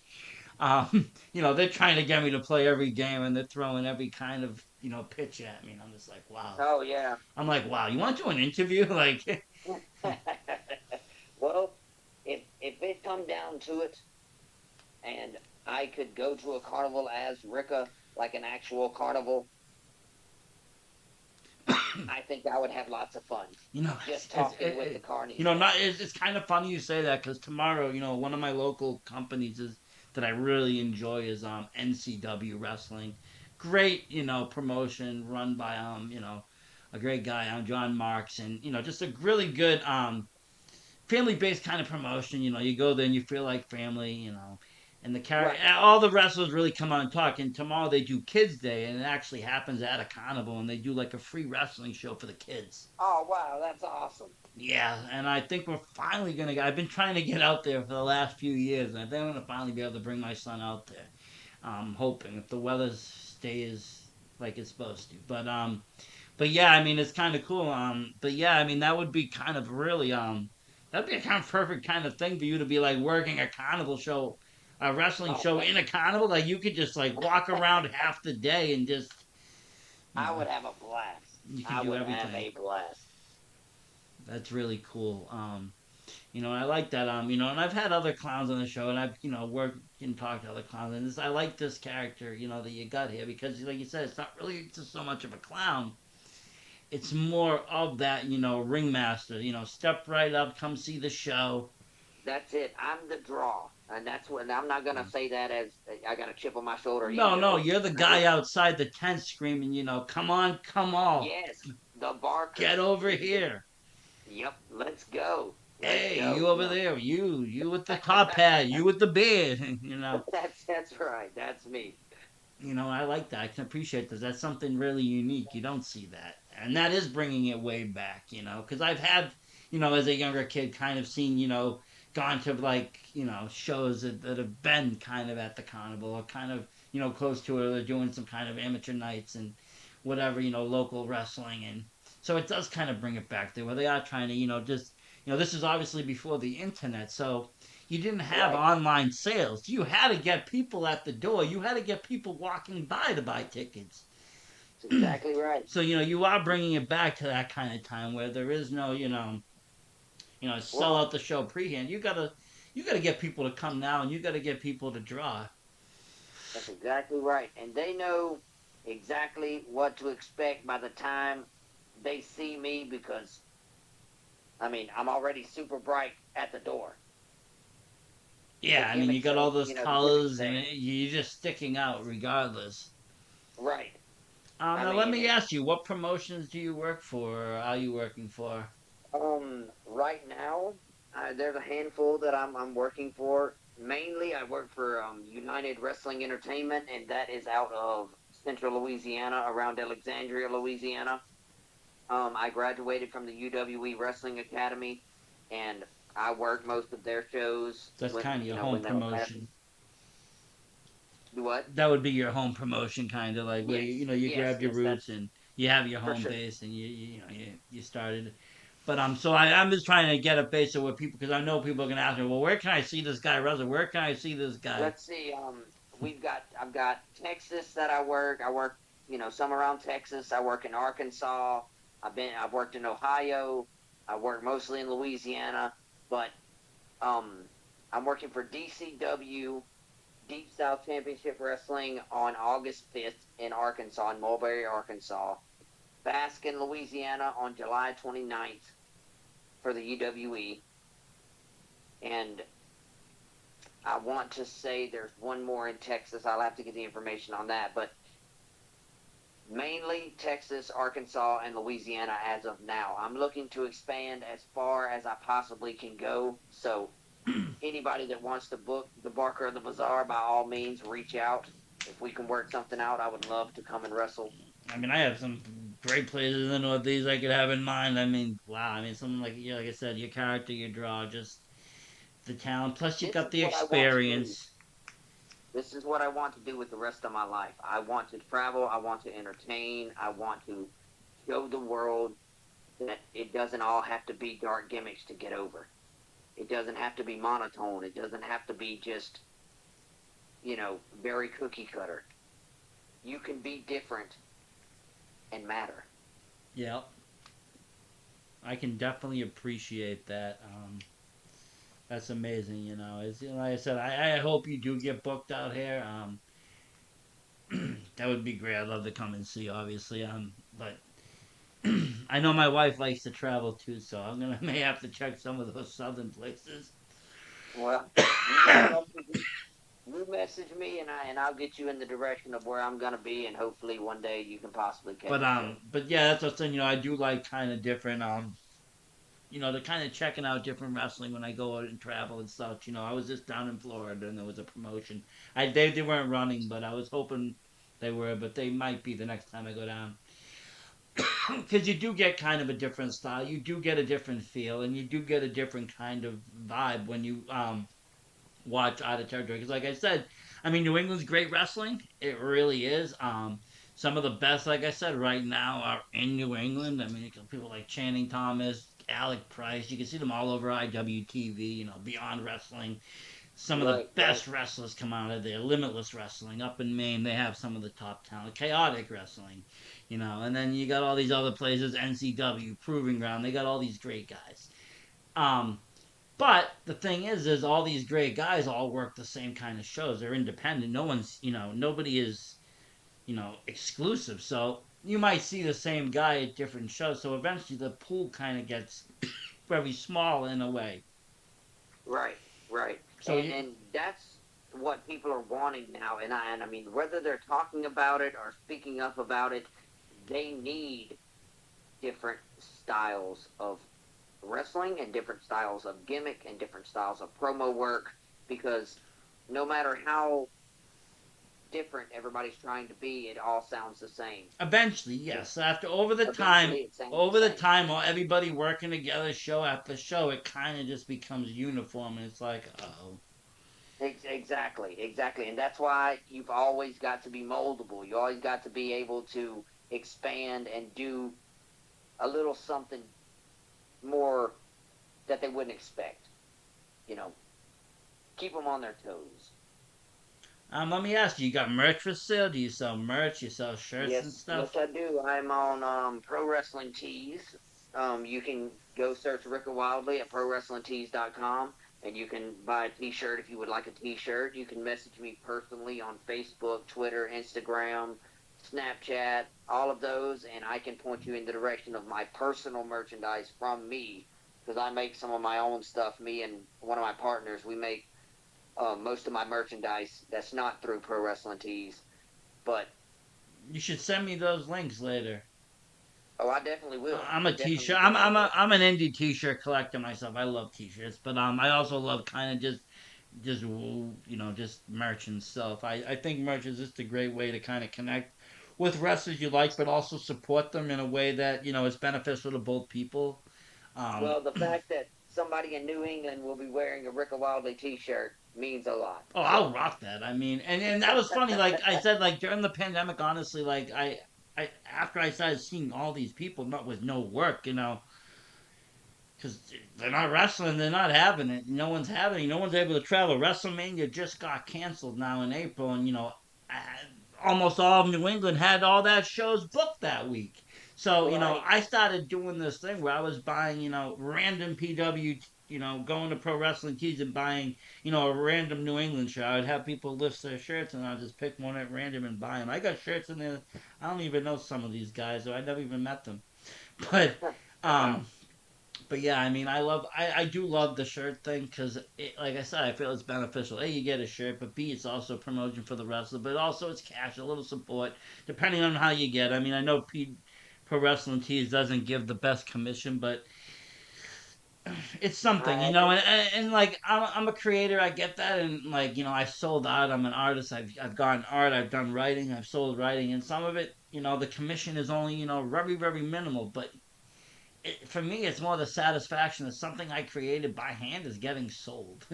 they're trying to get me to play every game, and they're throwing every kind of, pitch at me. And I'm just like, wow. Oh, yeah. I'm like, wow, you want to do an interview? Like, Well, if it come down to it, and I could go to a carnival as Rika, like an actual carnival, I think I would have lots of fun you know, just talking with the carnies. not. It's kind of funny you say that because tomorrow, one of my local companies is that I really enjoy is NCW Wrestling. Great, promotion run by a great guy, John Marks, and just a really good family based kind of promotion. You go there and you feel like family. And Right. all the wrestlers really come out and talk. And tomorrow they do Kids Day, and it actually happens at a carnival, and they do like a free wrestling show for the kids. Oh, wow, that's awesome. Yeah, and I think we're finally gonna. I've been trying to get out there for the last few years, and I think I'm gonna finally be able to bring my son out there. I'm hoping if the weather stays like it's supposed to. But yeah, I mean it's kind of cool. But yeah, I mean that would be kind of really that'd be a kind of perfect kind of thing for you to be like working a carnival show, a wrestling Oh, show in a carnival. Like you could just like walk around half the day and just you I know would have a blast. you can I do would have everything. a blast. That's really cool. I like that. And I've had other clowns on the show, and I've worked and talked to other clowns, and I like this character, that you got here because, like you said, it's not really just so much of a clown. It's more of that, ringmaster. Step right up, come see the show. That's it. I'm the draw. And that's what, and I'm not going to say that as I got a chip on my shoulder No, either. no, you're the guy outside the tent screaming, come on, Yes, the barker. get over here. Yep, let's go. Let's Hey, go. you over there, you with the top hat, you with the beard, That's right. That's me. I like that. I can appreciate that. That's something really unique. You don't see that, and that is bringing it way back. Because I've had, as a younger kid, kind of seen, gone to like, shows that have been kind of at the carnival or kind of, close to it. Or they're doing some kind of amateur nights and whatever, local wrestling, and so it does kind of bring it back there where they are trying to, just, this is obviously before the internet, so you didn't have Right. online sales. You had to get people at the door. You had to get people walking by to buy tickets. That's exactly right. So you are bringing it back to that kind of time where there is no sell Well, out the show prehand. You gotta get people to come now, and you gotta get people to draw. that's exactly right. And they know exactly what to expect by the time they see me because, I mean, I'm already super bright at the door. The Yeah, I mean you gimmicks got are, all those the gimmicks colors, and there. you're just sticking out regardless. Right. I Now let mean, me ask you, what promotions do you work for, or are you working for? right now, there's a handful that I'm working for. Mainly, I work for United Wrestling Entertainment, and that is out of Central Louisiana, around Alexandria, Louisiana. I graduated from the UWE Wrestling Academy, and I work most of their shows That's when kind of your home when they're last. promotion. What? That would be your home promotion, kind of like where you Yes, grabbed your yes, roots that's and you have your for home sure. base and you started. But so I'm just trying to get a base of what people, because I know people are gonna ask me, well, where can I see this guy wrestle? Where can I see this guy? Let's see. I've got Texas that I work. I work, some around Texas. I work in Arkansas. I've worked in Ohio. I work mostly in Louisiana, but um, I'm working for DCW Deep South Championship Wrestling on August 5th in Arkansas, in Mulberry, Arkansas. Basque in Louisiana on July 29th for the UWE, and I want to say there's one more in Texas. I'll have to get the information on that, but mainly Texas, Arkansas, and Louisiana as of now. I'm looking to expand as far as I possibly can go. So anybody that wants to book the Barker of the Bazaar, by all means, reach out. If we can work something out, I would love to come and wrestle. I mean, I have some great places in the Northeast I could have in mind. I mean, wow. I mean, something like like I said, your character, your draw, just the talent. Plus, you This is got the what I want to do. experience. This is what I want to do with the rest of my life. I want to travel. I want to entertain. I want to show the world that it doesn't all have to be dark gimmicks to get over. It doesn't have to be monotone. It doesn't have to be just, very cookie cutter. You can be different and matter. Yeah, I can definitely appreciate that. That's amazing. It's like I said, I hope you do get booked out here. That would be great. I'd love to come and see, obviously. But I know my wife likes to travel too, so I'm gonna may have to check some of those southern places. Well, you message me and I'll get you in the direction of where I'm gonna be, and hopefully one day you can possibly catch But a show. yeah, that's what I'm saying. I do like kind of different. They're kind of checking out different wrestling when I go out and travel and such. I was just down in Florida and there was a promotion. They weren't running, but I was hoping they were. But they might be the next time I go down. Because you do get kind of a different style, you do get a different feel, and you do get a different kind of vibe when you watch out of territory. Because like I said, I mean New England's great wrestling. It really is. Some of the best, like I said, right now are in New England. I mean, you got people like Channing Thomas, Alec Price. You can see them all over IWTV. Beyond Wrestling. Some of the Right, right, best wrestlers come out of there. Limitless Wrestling up in Maine, they have some of the top talent. Chaotic Wrestling, and then you got all these other places. NCW, Proving Ground. They got all these great guys. Um, but the thing is all these great guys all work the same kind of shows. They're independent. No one's, nobody is, exclusive. So you might see the same guy at different shows. So eventually the pool kind of gets very small in a way. right, right. So And you, and that's what people are wanting now. And I mean, whether they're talking about it or speaking up about it, they need different styles of wrestling and different styles of gimmick and different styles of promo work, because no matter how different everybody's trying to be, it all sounds the same. Eventually, yes. After over the time, Eventually, it sounds the same. while everybody working together, show after show, it kind of just becomes uniform, and it's like, oh, Exactly, exactly. And that's why you've always got to be moldable. You always got to be able to expand and do a little something more that they wouldn't expect. You know, keep them on their toes. let me ask you: you got merch for sale? Do you sell merch? You sell shirts and Yes, yes, stuff? I do. I'm on Pro Wrestling Tees. You can go search Rika Wildlee at ProWrestlingTees.com, and you can buy a T-shirt if you would like a T-shirt. You can message me personally on Facebook, Twitter, Instagram, Snapchat, all of those, and I can point you in the direction of my personal merchandise from me, because I make some of my own stuff. Me and one of my partners, we make most of my merchandise that's not through Pro Wrestling Tees, but You should send me those links later. oh, I definitely will. I'm I a t-shirt. definitely, definitely will. I'm an indie t-shirt collector myself. I love t-shirts, but I also love kind of just just merch and stuff. I think merch is just a great way to kind of connect with wrestlers you like, but also support them in a way that is beneficial to both people. Um, Well, the fact that somebody in New England will be wearing a Ricka Wildley T-shirt means a lot. oh, I'll So, rock that. I mean, and that was funny. Like I said, like during the pandemic, honestly, like I after I started seeing all these people not with no work, because they're not wrestling, they're not having it. No one's having it. No one's able to travel. WrestleMania just got canceled now in April, and almost all of New England had all that shows booked that week. So right. I started doing this thing where I was buying random PW. Going to Pro Wrestling Tees and buying, a random New England shirt. I'd have people list their shirts and I'd just pick one at random and buy them. I got shirts in there. I don't even know some of these guys, or I never even met them. But Wow. um, but yeah, I mean, I do love the shirt thing because, like I said, I feel it's beneficial. A, you get a shirt, but B, it's also a promotion for the wrestler, but also it's cash, a little support, depending on how you get. I mean, I know Pro Wrestling Tees doesn't give the best commission, but it's something, I agree. and like I'm a creator, I get that, and like I sold art, I'm an artist, I've gotten art, I've done writing, I've sold writing, and some of it, the commission is only very very minimal, but for me, it's more the satisfaction that something I created by hand is getting sold.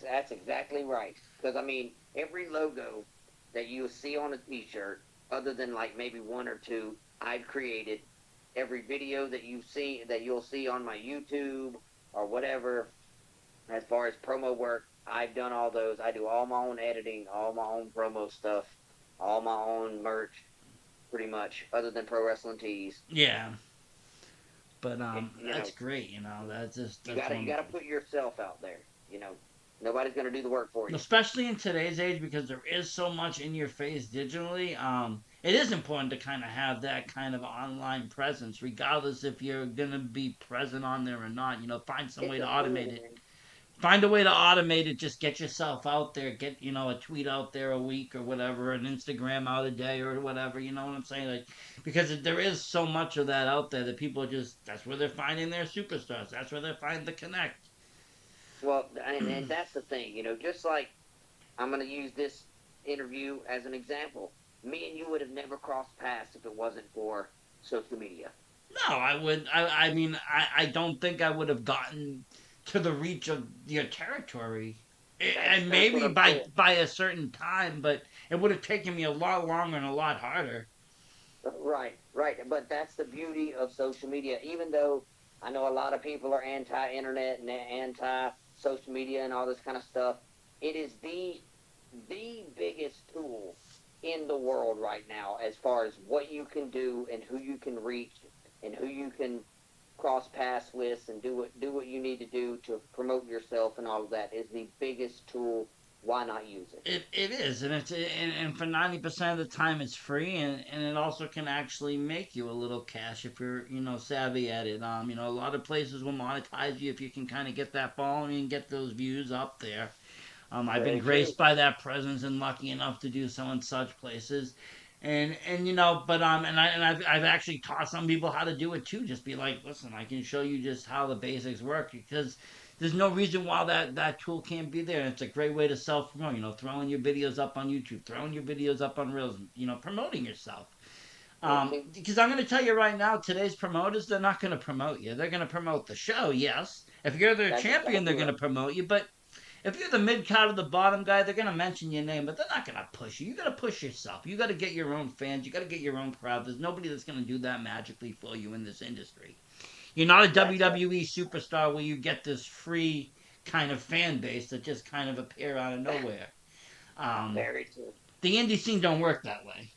That's exactly right. Because I mean, every logo that you see on a T-shirt, other than like maybe one or two, I've created. Every video that you see that you'll see on my YouTube or whatever, as far as promo work, I've done all those. I do all my own editing, all my own promo stuff, all my own merch, pretty much, other than Pro Wrestling Tees. Yeah, but It, you that's know, great. you That's gotta wonderful. put yourself out there. Nobody's gonna do the work for you. Especially in today's age, because there is so much in your face digitally. It is important to kind of have that kind of online presence, regardless if you're gonna be present on there or not. Find some way It's to a automate tool, it. man. Find a way to automate it. Just get yourself out there. Get a tweet out there a week or whatever, an Instagram out a day or whatever. You know what I'm saying? Like, because there is so much of that out there that people are just, that's where they're finding their superstars. That's where they're finding the connect. Well, and that's the thing, just like I'm going to use this interview as an example. Me and you would have never crossed paths if it wasn't for social media. No, I would. I mean, I don't think I would have gotten to the reach of your territory. That's And that's what maybe I'm by saying. a certain time, but it would have taken me a lot longer and a lot harder. Right, right. But that's the beauty of social media. Even though I know a lot of people are anti-internet and anti-social media and all this kind of stuff, it is the biggest tool in the world right now as far as what you can do and who you can reach and who you can cross paths with and do what you need to do to promote yourself and all of that is the biggest tool. Why not use it? It is, and and for 90% of the time it's free, and it also can actually make you a little cash if you're savvy at it. A lot of places will monetize you if you can kind of get that following and get those views up there. I've been Very true. graced by that presence and lucky enough to do so in such places. And I've actually taught some people how to do it too. Just be like, listen, I can show you just how the basics work, because there's no reason why that tool can't be there. And it's a great way to self promote. Throwing your videos up on YouTube, throwing your videos up on Reels. Promoting yourself. Mm-hmm. Because I'm going to tell you right now, today's promoters, they're not going to promote you. They're going to promote the show, yes. If you're their That's champion, they're exactly going to right. promote you. But if you're the mid card or the bottom guy, they're going to mention your name, but they're not going to push you. You got to push yourself. You got to get your own fans. You got to get your own crowd. There's nobody that's going to do that magically for you in this industry. You're not a That's WWE superstar where you get this free kind of fan base that just kind of appear out of nowhere. Um, very true. the indie scene don't work that way.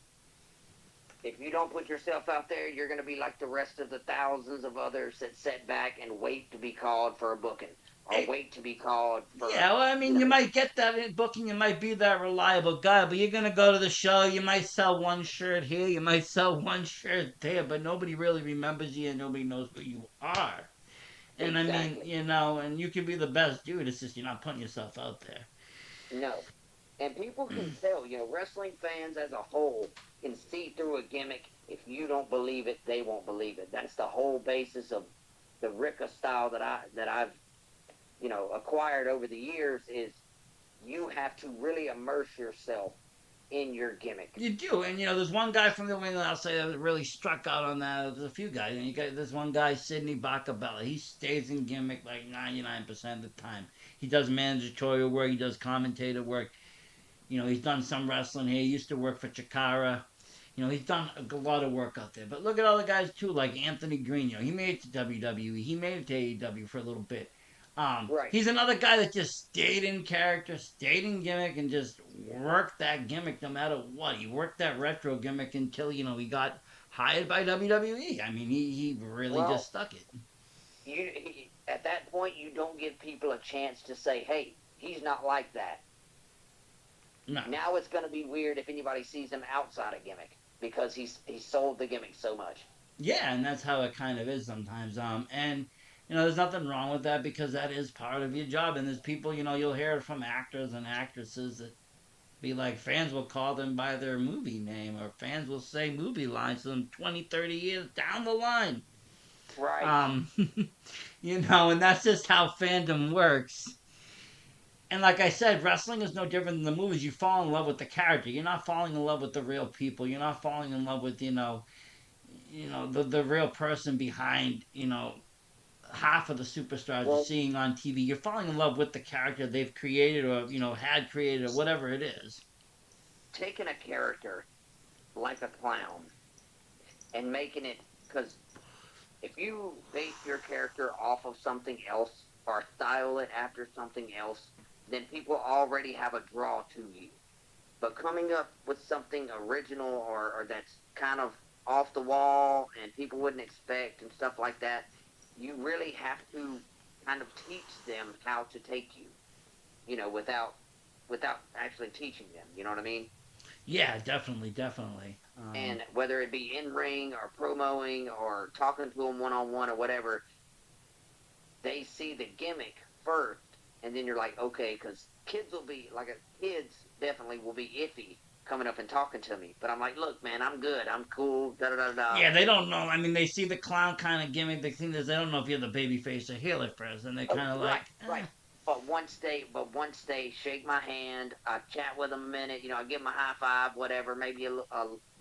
If you don't put yourself out there, you're going to be like the rest of the thousands of others that sit back and wait to be called for a booking or Hey, wait to be called for, yeah, well, I you mean, you know, might get that booking, you might be that reliable guy, but you're gonna go to the show. You might sell one shirt here, you might sell one shirt there, but nobody really remembers you and nobody knows who you are. And I mean, exactly. and you can be the best dude. It's just you're not putting yourself out there. No. And people can tell, wrestling fans as a whole can see through a gimmick. If you don't believe it, they won't believe it. That's the whole basis of the Rika style that I've acquired over the years is you have to really immerse yourself in your gimmick. You do, and there's one guy from the England I'll say that really struck out on that. There's a few guys, and you got this one guy, Sidney Bacabella. He stays in gimmick like 99% of the time. He does managerial work, he does commentator work. He's done some wrestling here. He used to work for Chikara. He's done a lot of work out there. But look at other guys too, like Anthony Green. He made it to WWE. He made it to AEW for a little bit. Right. He's another guy that just stayed in character, stayed in gimmick, and just worked that gimmick no matter what. He worked that retro gimmick until he got hired by WWE. I mean, he really just Well, stuck it. at that point, you don't give people a chance to say, "Hey, he's not like that." No. Now it's going to be weird if anybody sees him outside a gimmick because he sold the gimmick so much. Yeah, and that's how it kind of is sometimes. And there's nothing wrong with that because that is part of your job. And there's people, you'll hear it from actors and actresses that be like, fans will call them by their movie name, or fans will say movie lines to them 20, 30 years down the line. Right. Um, and that's just how fandom works. And like I said, wrestling is no different than the movies. You fall in love with the character. You're not falling in love with the real people. You're not falling in love with the real person behind half of the superstars you're Well, seeing on TV. You're falling in love with the character they've created or had created or whatever it is. taking a character like a clown and making it because if you base your character off of something else or style it after something else, then people already have a draw to you. But coming up with something original or that's kind of off the wall and people wouldn't expect and stuff like that, you really have to kind of teach them how to take you, without actually teaching them. You know what I mean? Yeah, definitely, definitely. And whether it be in ring or promoing or talking to them one on one or whatever, they see the gimmick first, and then you're like, okay, because kids will be like, kids definitely will be iffy coming up and talking to me. But I'm like, look, man, I'm good, I'm cool, da da da da. Yeah, they don't know. I mean, they see the clown kind of gimmick. The thing is, they don't know if you're the baby face or heel at first, and they Oh, kind of right, like, right. But once they shake my hand, I chat with them a minute. I give them a high five, whatever, maybe a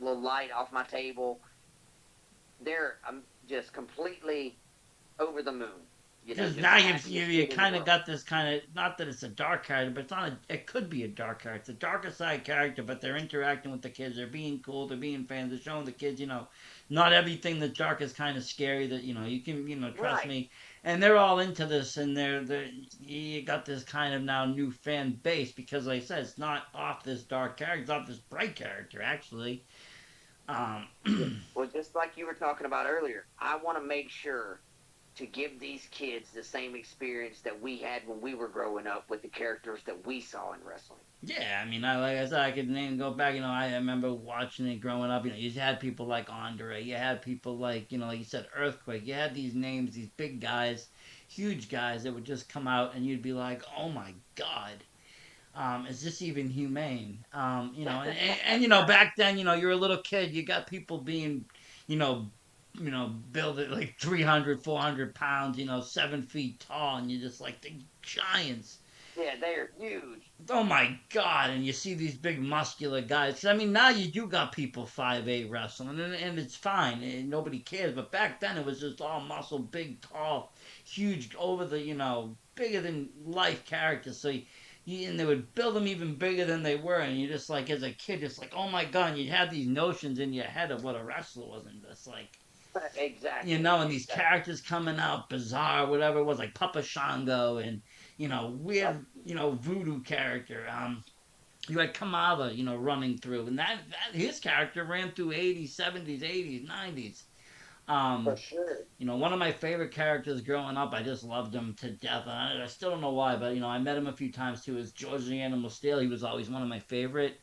little light off my table. I'm just completely over the moon. because Just now the you happiest kid in the kind of world. got this kind of, not that it's a dark character, but it could be a dark character. It's a darker side character, but they're interacting with the kids. They're being cool. They're being fans. They're showing the kids, not everything that's dark is kind of scary. That you can trust Right. me, and they're all into this, and they're you got this kind of now new fan base because, like I said, it's not off this dark character. It's off this bright character actually. Um, Well, just like you were talking about earlier, I want to make sure to give these kids the same experience that we had when we were growing up with the characters that we saw in wrestling. Yeah, I mean, like I said, I could name go back. I remember watching it growing up. You had people like Andre. You had people like you said, Earthquake. You had these names, these big guys, huge guys that would just come out, and you'd be like, oh my god. is this even humane? Back then, you're a little kid, you got people being, you know, built at like 300, 400 pounds, 7 feet tall, and you're just like the giants. Yeah, they are huge. Oh my God! And you see these big muscular guys. I mean, now you do got people 5'8" wrestling, and it's fine, and nobody cares. But back then, it was just all muscle, big, tall, huge, over the bigger than life characters. So and they would build them even bigger than they were, and you just like as a kid, just like oh my God, and you had these notions in your head of what a wrestler was, and just like Exactly. and these characters coming out bizarre, whatever it was, like Papa Shango, and weird, voodoo character. You had Kamala, running through, and that his character ran through 80s, 70s, 80s, 90s. For sure. One of my favorite characters growing up, I just loved him to death. And I still don't know why, but I met him a few times too. Is George the Animal Steel? He was always one of my favorite.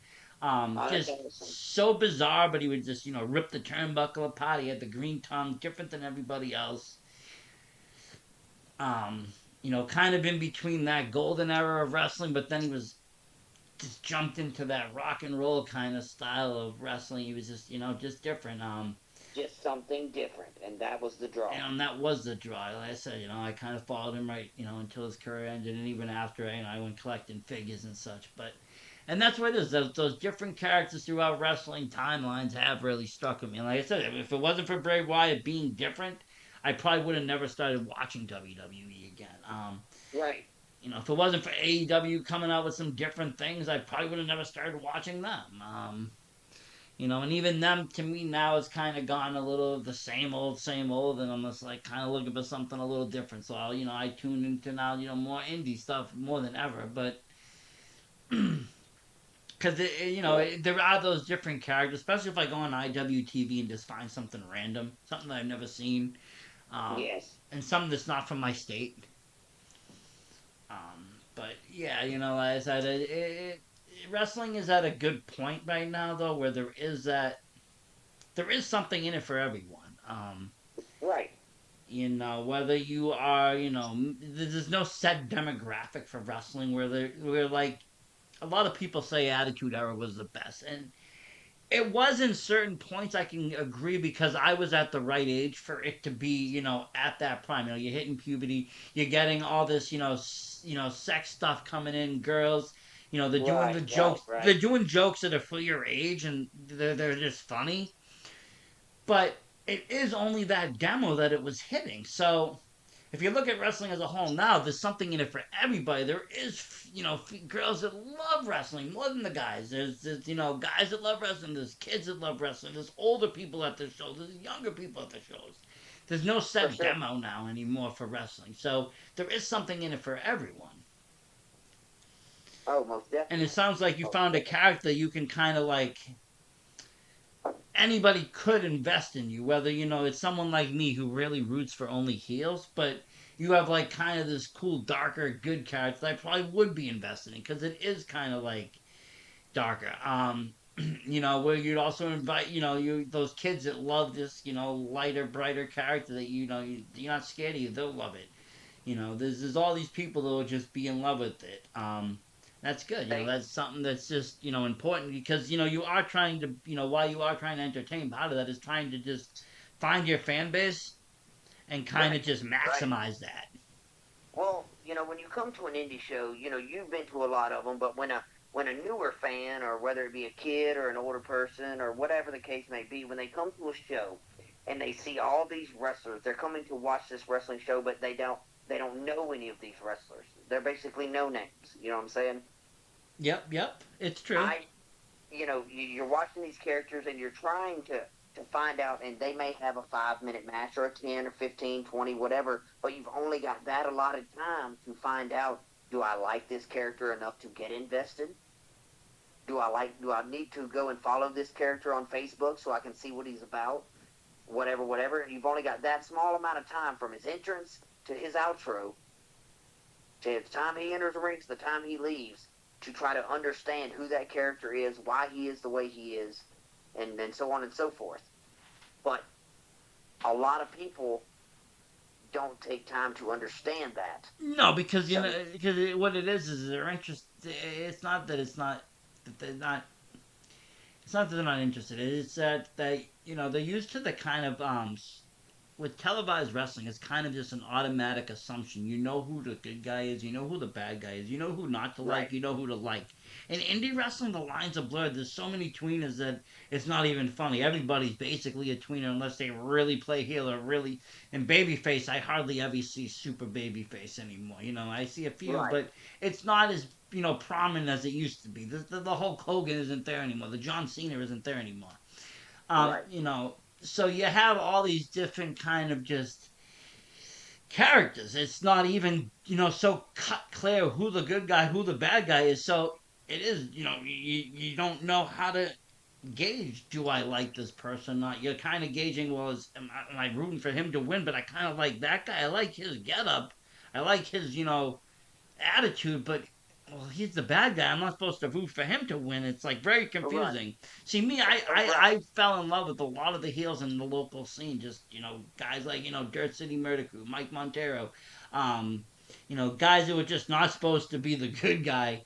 Oh, that's Just awesome. so bizarre, but he would just rip the turnbuckle apart. He had the green tongue, different than everybody else. Um, kind of in between that golden era of wrestling, but then he was just jumped into that rock and roll kind of style of wrestling. He was just just different. Just something different, and that was the draw. And that was the draw. Like I said, I kind of followed him right, until his career ended, and even after, I went collecting figures and such. But, and that's what it is. Those different characters throughout wrestling timelines have really stuck with me. And like I said, if it wasn't for Bray Wyatt being different, I probably would have never started watching WWE again. Right. If it wasn't for AEW coming out with some different things, I probably would have never started watching them. And even them to me now has kind of gone a little the same old, and I'm just like kind of looking for something a little different. So I tune into now, more indie stuff more than ever. But because there are those different characters, especially if I go on IWTV and just find something random, something that I've never seen, um, Yes. and something that's not from my state. But yeah, like I said, wrestling is at a good point right now though, where there is something in it for everyone. Right. Whether you are, there's no set demographic for wrestling where like a lot of people say Attitude Era was the best, and it was in certain points. I can agree because I was at the right age for it to be, at that prime. You're hitting puberty, you're getting all this, sex stuff coming in, girls. They're doing Right. the Right. jokes. They're Right. doing jokes that are for your age, and they're just funny. But it is only that demo that it was hitting. So if you look at wrestling as a whole now, there's something in it for everybody. There is, girls that love wrestling more than the guys. There's guys that love wrestling. There's kids that love wrestling. There's older people at the shows. There's younger people at the shows. There's no For set sure. demo now anymore for wrestling. So there is something in it for everyone. Oh, most And it definitely. sounds like you Most found a definitely. character you can kind of like anybody could invest in you. Whether it's someone like me who really roots for only heels, but you have like kind of this cool, darker, good character that I probably would be invested in because it is kind of like darker. Where you'd also invite, those kids that love this, lighter, brighter character that you're not scared of you, they'll love it. There's all these people that will just be in love with it. That's good. They, That's something that's just important because you are trying to while you are trying to entertain, part of that is trying to just find your fan base and kind of right. just Right. maximize that. Well, when you come to an indie show, you've been to a lot of them, but when a newer fan, or whether it be a kid or an older person or whatever the case may be, when they come to a show and they see all these wrestlers, they're coming to watch this wrestling show, but they don't know any of these wrestlers. They're basically no names. You know what I'm saying? Yep, it's true. I you're watching these characters and you're trying to find out, and they may have a 5 minute match or a 10 or 15, 20, whatever, but you've only got that allotted time to find out, do I like this character enough to get invested? Do I need to go and follow this character on Facebook so I can see what he's about? Whatever. You've only got that small amount of time from his entrance to his outro, to the time he enters the ring to the time he leaves, to try to understand who that character is, why he is the way he is, and so on and so forth. But a lot of people don't take time to understand that. No, because So, because what it is they're interest. it's not that it's not that they're not. It's not that they're not interested. It's that they're used to the kind of with televised wrestling, it's kind of just an automatic assumption. You know who the good guy is, you know who the bad guy is, you know who not to like, Right. you know who to like. In indie wrestling, the lines are blurred. There's so many tweeners that it's not even funny. Everybody's basically a tweener unless they really play heel or really. In babyface, I hardly ever see super babyface anymore. I see a few, Right. but it's not as prominent as it used to be. The Hulk Hogan isn't there anymore. The John Cena isn't there anymore. Um, Right. you know, so you have all these different kind of just characters. It's not even so cut clear who the good guy, who the bad guy is. So it is you don't know how to gauge. Do I like this person? Not you're kind of gauging. Well, am I rooting for him to win? But I kind of like that guy. I like his getup. I like his attitude, but well, he's the bad guy. I'm not supposed to root for him to win. It's like very Right. confusing. See, me, I, I, Right. I fell in love with a lot of the heels in the local scene. Just guys like Dirt City Murder Crew, Mike Montero, um, guys who were just not supposed to be the good guy.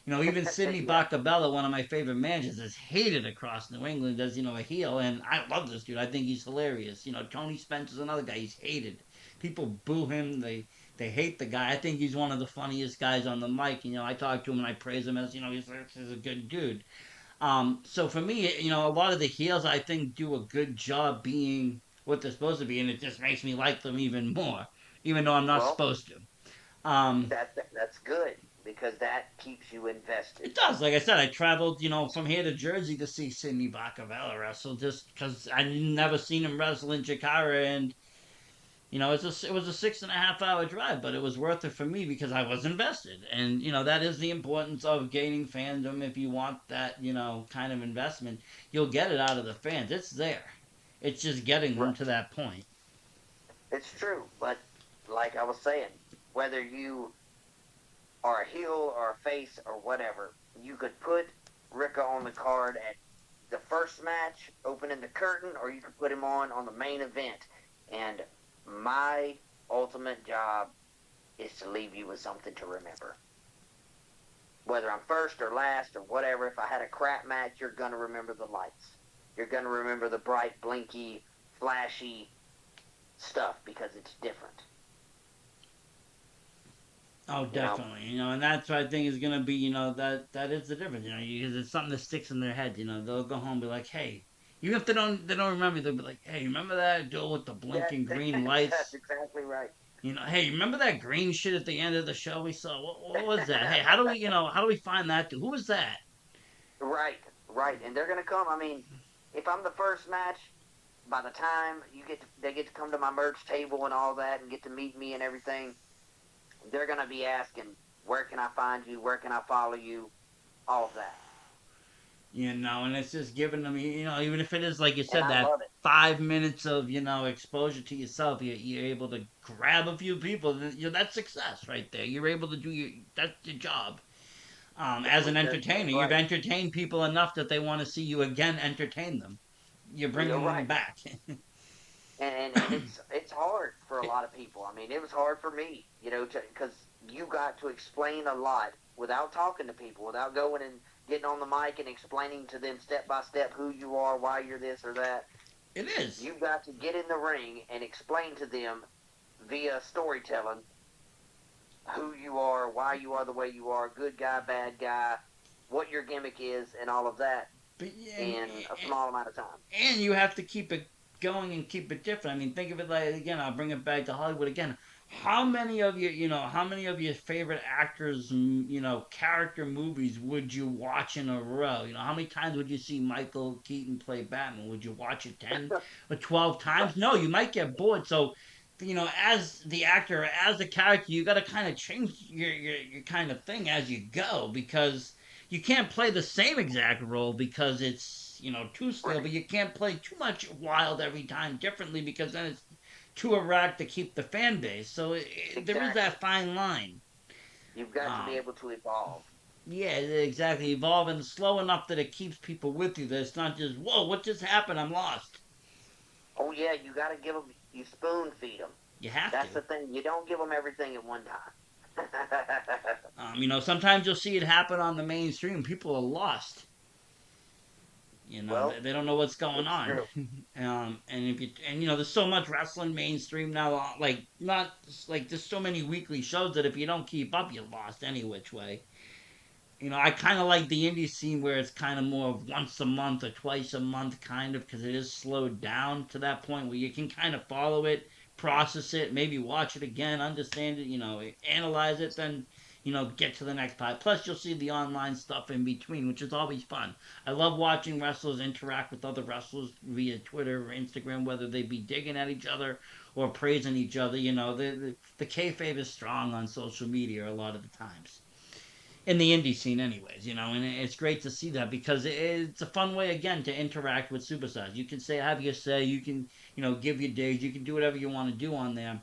Even Sidney Yeah. Bacabella, one of my favorite managers, is hated across New England as, a heel. And I love this dude. I think he's hilarious. Tony Spencer's another guy. He's hated. People boo him. They hate the guy. I think he's one of the funniest guys on the mic. I talk to him and I praise him as, he's a good dude. So for me, a lot of the heels I think do a good job being what they're supposed to be. And it just makes me like them even more, even though I'm not Well, supposed to. Um, that's good because that keeps you invested. It does. Like I said, I traveled, from here to Jersey to see Sidney Bacavella wrestle just because I never seen him wrestle in Chikara. And, it was a 6.5 hour drive, but it was worth it for me because I was invested. And, that is the importance of gaining fandom. If you want that, kind of investment, you'll get it out of the fans. It's there. It's just getting them Right. to that point. It's true, but like I was saying, whether you are a heel or a face or whatever, you could put Rika on the card at the first match, opening the curtain, or you could put him on the main event. And my ultimate job is to leave you with something to remember. Whether I'm first or last or whatever, if I had a crap match, you're going to remember the lights. You're going to remember the bright, blinky, flashy stuff because it's different. Oh, You know, definitely. And that's what I think is gonna be. That is the difference. Because it's something that sticks in their head. They'll go home and be like, hey, even if they don't remember, they'll be like, hey, remember that duel with the blinking green that's lights? exactly right. Hey, remember that green shit at the end of the show we saw? What was that? Hey, how do we find that? Who was that? Right, right. And they're going to come. I mean, if I'm the first match, by the time they get to come to my merch table and all that and get to meet me and everything, they're going to be asking, where can I find you? Where can I follow you? All of that. And it's just giving them, even if it is like you And said, I that love it. 5 minutes of exposure to yourself, you're able to grab a few people. That's success right there. You're able to do that's your job. As an That's entertainer, you've right. entertained people enough that they want to see you again entertain them. You're You're bringing them right. back. And it's hard for a lot of people. I mean, it was hard for me, because you got to explain a lot without talking to people, without going and getting on the mic and explaining to them step by step who you are, why you're this or that. It is. You got to get in the ring and explain to them via storytelling who you are, why you are the way you are, good guy, bad guy, what your gimmick is, and all of that But yeah, in a small amount of time. and you have to keep it going and keep it different. I mean, think of it like again. I'll bring it back to Hollywood again. How many of your favorite actors, character movies would you watch in a row? How many times would you see Michael Keaton play Batman? Would you watch it 10 or 12 times? No, you might get bored. So, as the actor, as the character, you got to kind of change your kind of thing as you go because you can't play the same exact role because it's too stale, but Right. you can't play too much wild every time differently because then it's too erratic to keep the fan base. So there is Exactly. that fine line. You've got to be Um, able to evolve. yeah, exactly. Evolving slow enough that it keeps people with you. That it's not just whoa, what just happened? I'm lost. Oh yeah, you got to give them. You spoon feed them. You have That's to. the thing. You don't give them everything at one time. Sometimes you'll see it happen on the mainstream. People are lost. Well, They don't know what's going it's on. true. And if you and there's so much wrestling mainstream now. Like not like there's so many weekly shows that if you don't keep up, you're lost any which way. I kind of like the indie scene where it's kind of more of once a month or twice a month, kind of, because it is slowed down to that point where you can kind of follow it, process it, maybe watch it again, understand it, analyze it, then, get to the next part. Plus, you'll see the online stuff in between, which is always fun. I love watching wrestlers interact with other wrestlers via Twitter or Instagram, whether they be digging at each other or praising each other. The kayfabe is strong on social media a lot of the times in the indie scene anyways, and it's great to see that because it's a fun way again to interact with superstars. You can have your say, you can give your days, you can do whatever you want to do on there,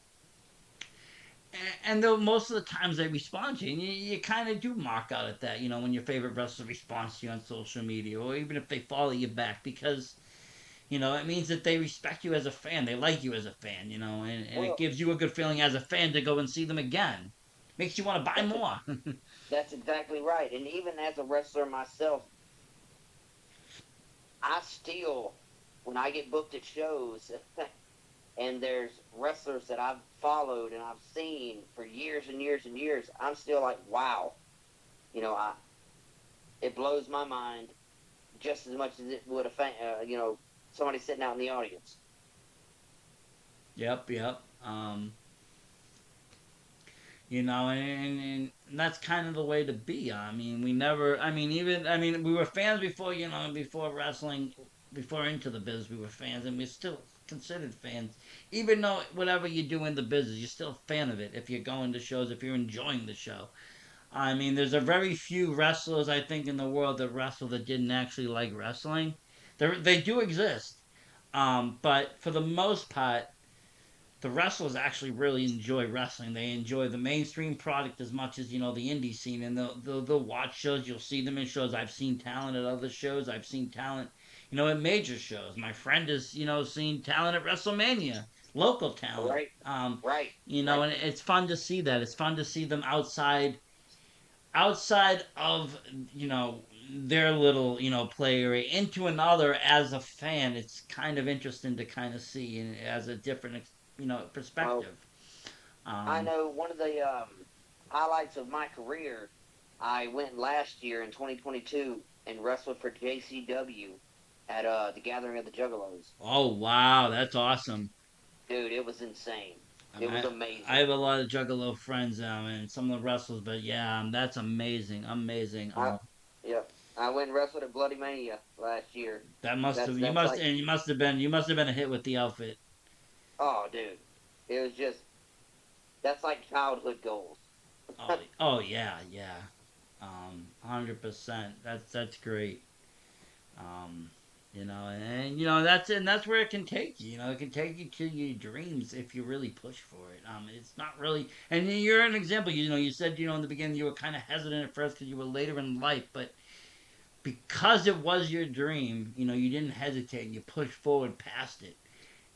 and though most of the times they respond to you, and you kind of do mark out at that, when your favorite wrestler responds to you on social media, or even if they follow you back, because it means that they respect you as a fan, they like you as a fan, and it Well, gives you a good feeling as a fan to go and see them again. Makes you want to buy that's a, more. that's exactly right. And even as a wrestler myself, I still, when I get booked at shows, and there's wrestlers that I've followed and I've seen for years and years and years, I'm still like, wow. I it blows my mind just as much as it would a fan, somebody sitting out in the audience. Yep, yep. And that's kind of the way to be. I mean, we never, I mean, even, I mean, we were fans before, before wrestling, before into the biz, we were fans, and we're still considered fans. Even though whatever you do in the business, you're still a fan of it if you're going to shows, if you're enjoying the show. I mean, there's a very few wrestlers, I think, in the world that wrestle that didn't actually like wrestling. They do exist. But for the most part, the wrestlers actually really enjoy wrestling. They enjoy the mainstream product as much as the indie scene, and they'll watch shows. You'll see them in shows. I've seen talent at other shows. I've seen talent, at major shows. My friend has seen talent at WrestleMania, local talent. Right, right, right. And it's fun to see that. It's fun to see them outside of their little play area into another as a fan. It's kind of interesting to kind of see and as a different Well, perspective. I um know one of the highlights of my career. I went last year in 2022 and wrestled for JCW at the Gathering of the Juggalos. oh wow, that's awesome. Dude, it was insane. I It mean, was I amazing. have a lot of Juggalo friends and some of the wrestlers, but yeah, that's amazing. I, yep. I went and wrestled at Bloody Mania last year. That must That's have that's like, you must have been a hit with the outfit. oh, dude, it was just that's like childhood goals. Oh yeah, yeah. 100%. That's great. Um, that's where it can take you. It can take you to your dreams if you really push for it. It's not really, and you're an example. You said in the beginning you were kind of hesitant at first because you were later in life, but because it was your dream, you didn't hesitate. You pushed forward past it,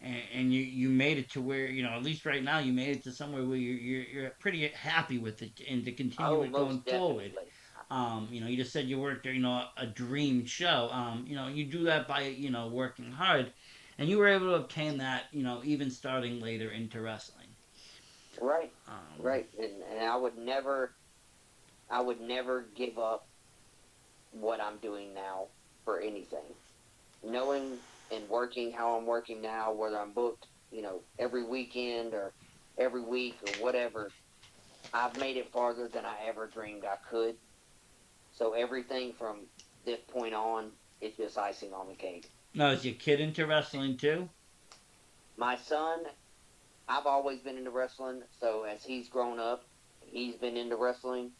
and you made it to where at least right now you made it to somewhere where you're pretty happy with it and to continue Oh, it going most forward. definitely. You just said you worked, a dream show. You do that by, working hard, and you were able to obtain that, even starting later into wrestling. Right, Um, right. And I would never give up what I'm doing now for anything. Knowing and working how I'm working now, whether I'm booked, every weekend or every week or whatever, I've made it farther than I ever dreamed I could. So everything from this point on is just icing on the cake. now, is your kid into wrestling too? My son, I've always been into wrestling, so as he's grown up, he's been into wrestling.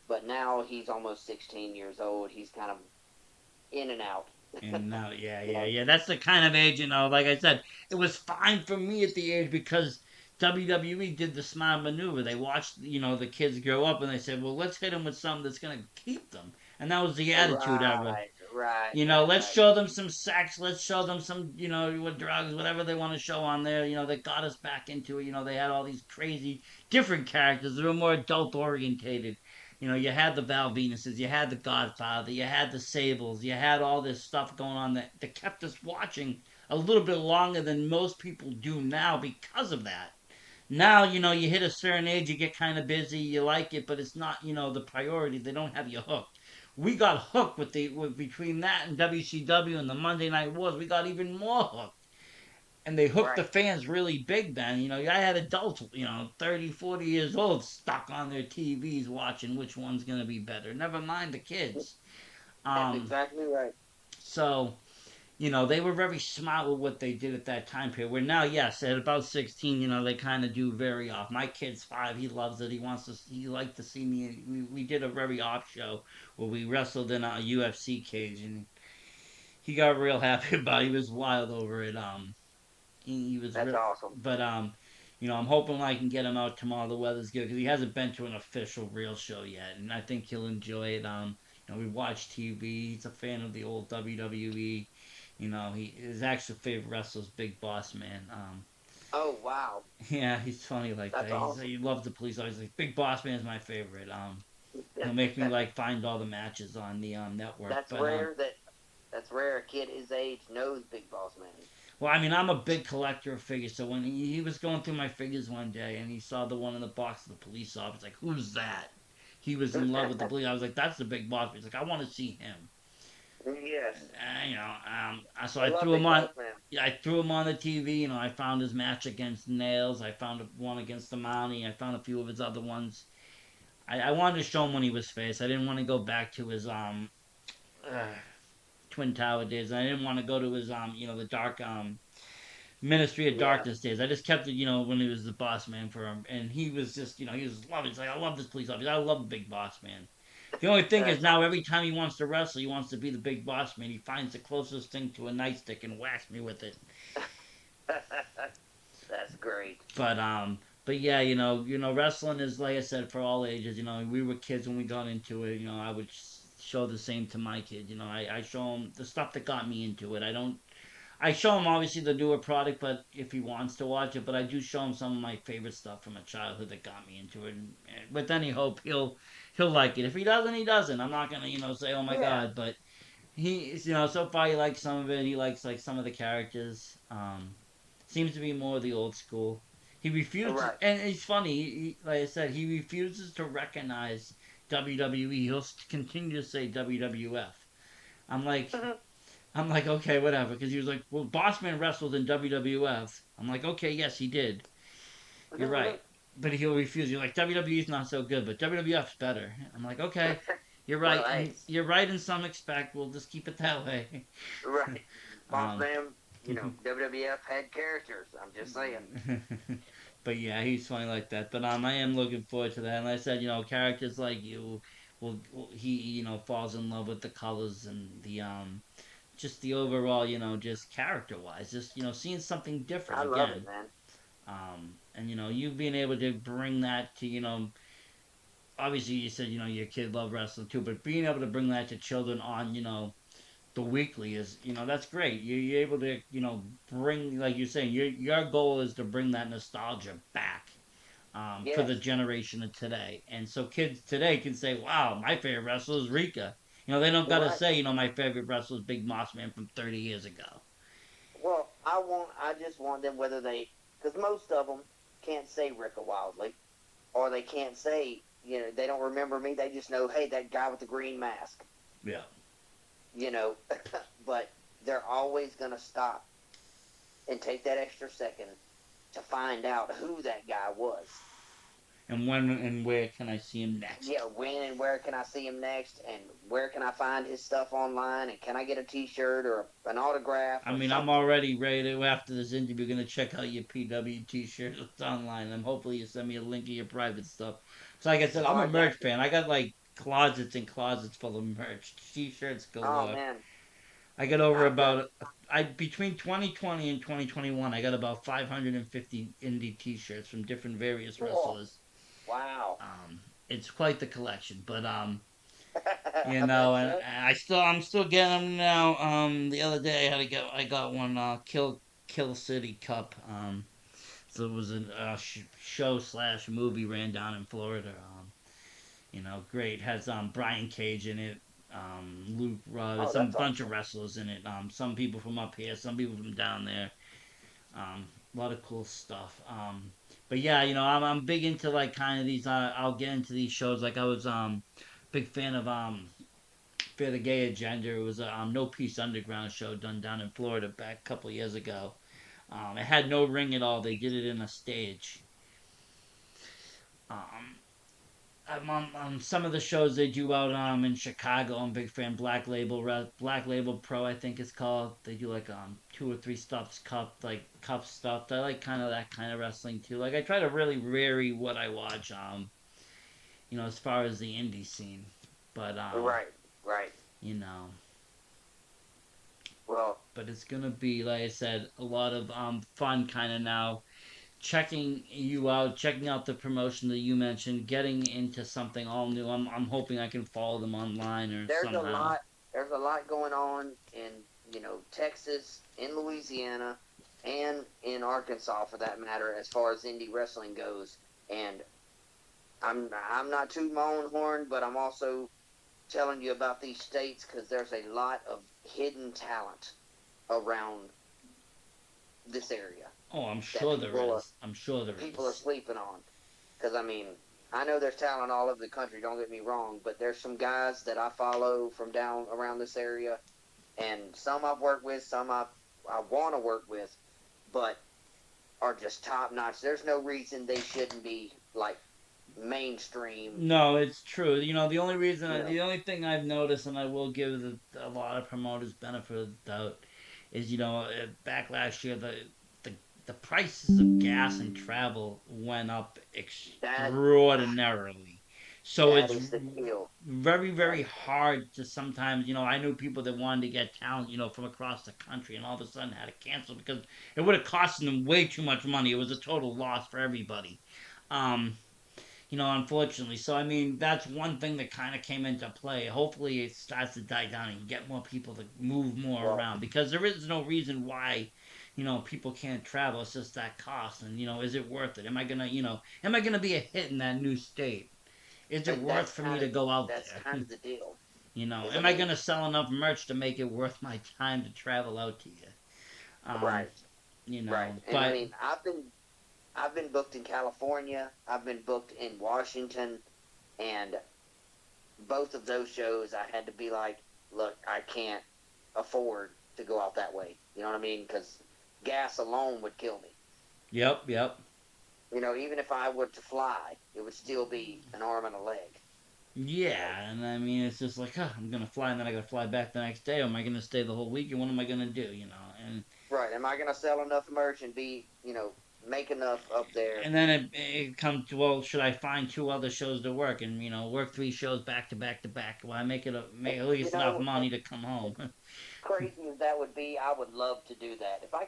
But now he's almost 16 years old. He's kind of in and out. And now, yeah, you yeah, know, yeah. That's the kind of age, like I said, it was fine for me at the age because WWE did the smart maneuver. They watched, the kids grow up and they said, well, let's hit them with something that's going to keep them. And that was the attitude ever. right, right, right, Let's right. show them some sex. Let's show them some, what drugs, whatever they want to show on there. They got us back into it. They had all these crazy, different characters that were more adult orientated. You had the Val Venuses, you had the Godfather, you had the Sables, you had all this stuff going on that kept us watching a little bit longer than most people do now because of that. Now, you hit a certain age, you get kind of busy, you like it, but it's not, the priority. They don't have you hooked. We got hooked between that and WCW and the Monday Night Wars. We got even more hooked. And they hooked the Right. fans really big then. I had adults, 30, 40 years old stuck on their TVs watching which one's going to be better. Never mind the kids. That's Um, exactly right. so, they were very smart with what they did at that time period. Where now, yes, at about 16, they kind of do very off. My kid's 5; he loves it. He liked to see me. We did a very off show where we wrestled in a UFC cage, and he got real happy about it. He was wild over it. He was That's real, awesome. but I'm hoping I can get him out tomorrow. The weather's good because he hasn't been to an official real show yet, and I think he'll enjoy it. We watch TV. He's a fan of the old WWE. His actual favorite wrestler is Big Boss Man. Oh wow, Yeah, he's funny like that's that. awesome. He loves the police. Always like Big Boss Man is my favorite. He'll make me like find all the matches on the network. that's But rare. That's rare. A kid his age knows Big Boss Man. well, I mean, I'm a big collector of figures. So when he was going through my figures one day and he saw the one in the box of the police officer, like, who's that? He was in love with the police. I was like, that's the Big Boss. He's like, I want to see him. Yes, So I I love threw Big him on. Boss Man. Yeah, I threw him on the TV. I found his match against Nails. I found one against the Mountie. I found a few of his other ones. I wanted to show him when he was face. I didn't want to go back to his uh, Twin Tower days. I didn't want to go to his the dark Ministry of Yeah, Darkness days. I just kept it, when he was the boss man for him, and he was just, he was loving. He's like, I love this police officer. I love the big boss man. The only thing is that's now awesome. every time he wants to wrestle, he wants to be the big boss man. He finds the closest thing to a nightstick and whacks me with it. That's great. But yeah, wrestling is like I said for all ages. We were kids when we got into it. I would show the same to my kids. I show them the stuff that got me into it. I show him obviously the newer product, but if he wants to watch it, but I do show him some of my favorite stuff from my childhood that got me into it. And with any hope, he'll like it. If he doesn't, he doesn't. I'm not gonna say oh my Yeah, god, but so far he likes some of it. He likes like some of the characters. Seems to be more of the old school. He refuses, right. and it's funny. Like I said, he refuses to recognize WWE. He'll continue to say WWF. I'm like, I'm like, okay, whatever. Because he was like, well, Bossman wrestled in WWF. I'm like, okay, yes, he did. You're right. But he'll refuse. You're like, WWE's not so good, but WWF's better. I'm like, okay, you're Well, right. hey, You're right in some respect. We'll just keep it that way. right. Boss um, Man, WWF had characters. I'm just saying. but yeah, he's funny like that. But I am looking forward to that. And like I said, characters like you, he falls in love with the colors and the just the overall, just character wise, just seeing something different I love it, again. man. And you being able to bring that to obviously you said your kid loved wrestling too, but being able to bring that to children on the weekly is that's great. You're able to bring, like you're saying, your goal is to bring that nostalgia back. For the Yes. generation of today, and so kids today can say, "Wow, my favorite wrestler is Rika." They don't gotta Right. say, my favorite wrestler is Big Moss Man from 30 years ago. Well, I just want them whether because most of them can't say Rika Wildlee, or they can't say, they don't remember me. They just know, hey, that guy with the green mask, Yeah. you know. But they're always gonna stop and take that extra second to find out who that guy was. And when and where can I see him Yeah, next? when and where can I see him next, and where can I find his stuff online, and can I get a T-shirt or an autograph I or mean, I'm something? already ready to, after this interview, gonna check out your PW t-shirt. It's online. And hopefully you send me a link of your private stuff. So like I said, Oh, I'm a I got merch you. fan. I got like closets and closets full of merch. T-shirts Oh galore. man, I got over I've got about I between 2020 and 2021, I got about 550 indie T-shirts from different various oh, wrestlers. wow. It's quite the collection, but That's and it. I'm still getting them now. The other day I got one Kill City Cup. So it was a show slash movie ran down in Florida. Great. Has Brian Cage in it. Luke Rudd. Oh, Some that's bunch of awesome. wrestlers in it. Some people from up here. Some people from down there. A lot of cool stuff. But yeah, I'm big into like kind of these. I'll get into these shows. Like I was big fan of Fear the Gay Agenda. It was a No Peace Underground show done down in Florida back a couple years ago. It had no ring at all. They did it in a stage. Um, I'm on some of the shows they do out in Chicago. I'm a big fan. Black Label Pro, I think it's called. They do like two or three stuffs cup stuff. I like kind of that kind of wrestling too. Like I try to really vary what I watch. As far as the indie scene, but Right, right. you know, Well, but it's gonna be like I said, a lot of fun kind of now checking you out, checking out the promotion that you mentioned, getting into something all new. I'm hoping I can follow them online or there's a somehow. lot. There's a lot going on in Texas, in Louisiana, and in Arkansas for that matter, as far as indie wrestling goes. And I'm not tooting my own horn, but I'm also telling you about these states because there's a lot of hidden talent around this area Oh, I'm that sure there is. I'm sure there people are is. sleeping on. Because I mean, I know there's talent all over the country. Don't get me wrong, but there's some guys that I follow from down around this area, and some I've worked with, some I want to work with, but are just top notch. There's no reason they shouldn't be like mainstream. No, it's true. You know, The only thing I've noticed, and I will give a lot of promoters benefit of the doubt, is back last year the the prices of gas and travel went up that extraordinarily. So that it's is the deal. very That very hard to sometimes. I knew people that wanted to get talent from across the country, and all of a sudden had to cancel because it would have cost them way too much money. It was a total loss for everybody. Um, unfortunately. So, I mean, that's one thing that kind of came into play. Hopefully, it starts to die down and you get more people to move more well, around because there is no reason why, people can't travel. It's just that cost. And, is it worth it? Am I going to be a hit in that new state? Is it and worth for me to go out that's there? kind of the deal. Because I Am I mean, going to sell enough merch to make it worth my time to travel out to you? Um, right, right, and I but mean, I've been booked in California. I've been booked in Washington, and both of those shows, I had to be like, look, I can't afford to go out that way. You know what I mean? Because gas alone would kill me. yep, yep. Even if I were to fly, it would still be an arm and a leg. You know, Yeah, and I mean, it's just like, I'm gonna fly, and then I gotta fly back the next day. Or am I gonna stay the whole week? And what am I gonna do? And right? Am I going to sell enough merch and be, make enough up there? and then it comes to, well, should I find two other shows to work and work three shows back to back to back? Well, I make at You least enough know, money to come home. crazy as that would be, I would love to do that. If I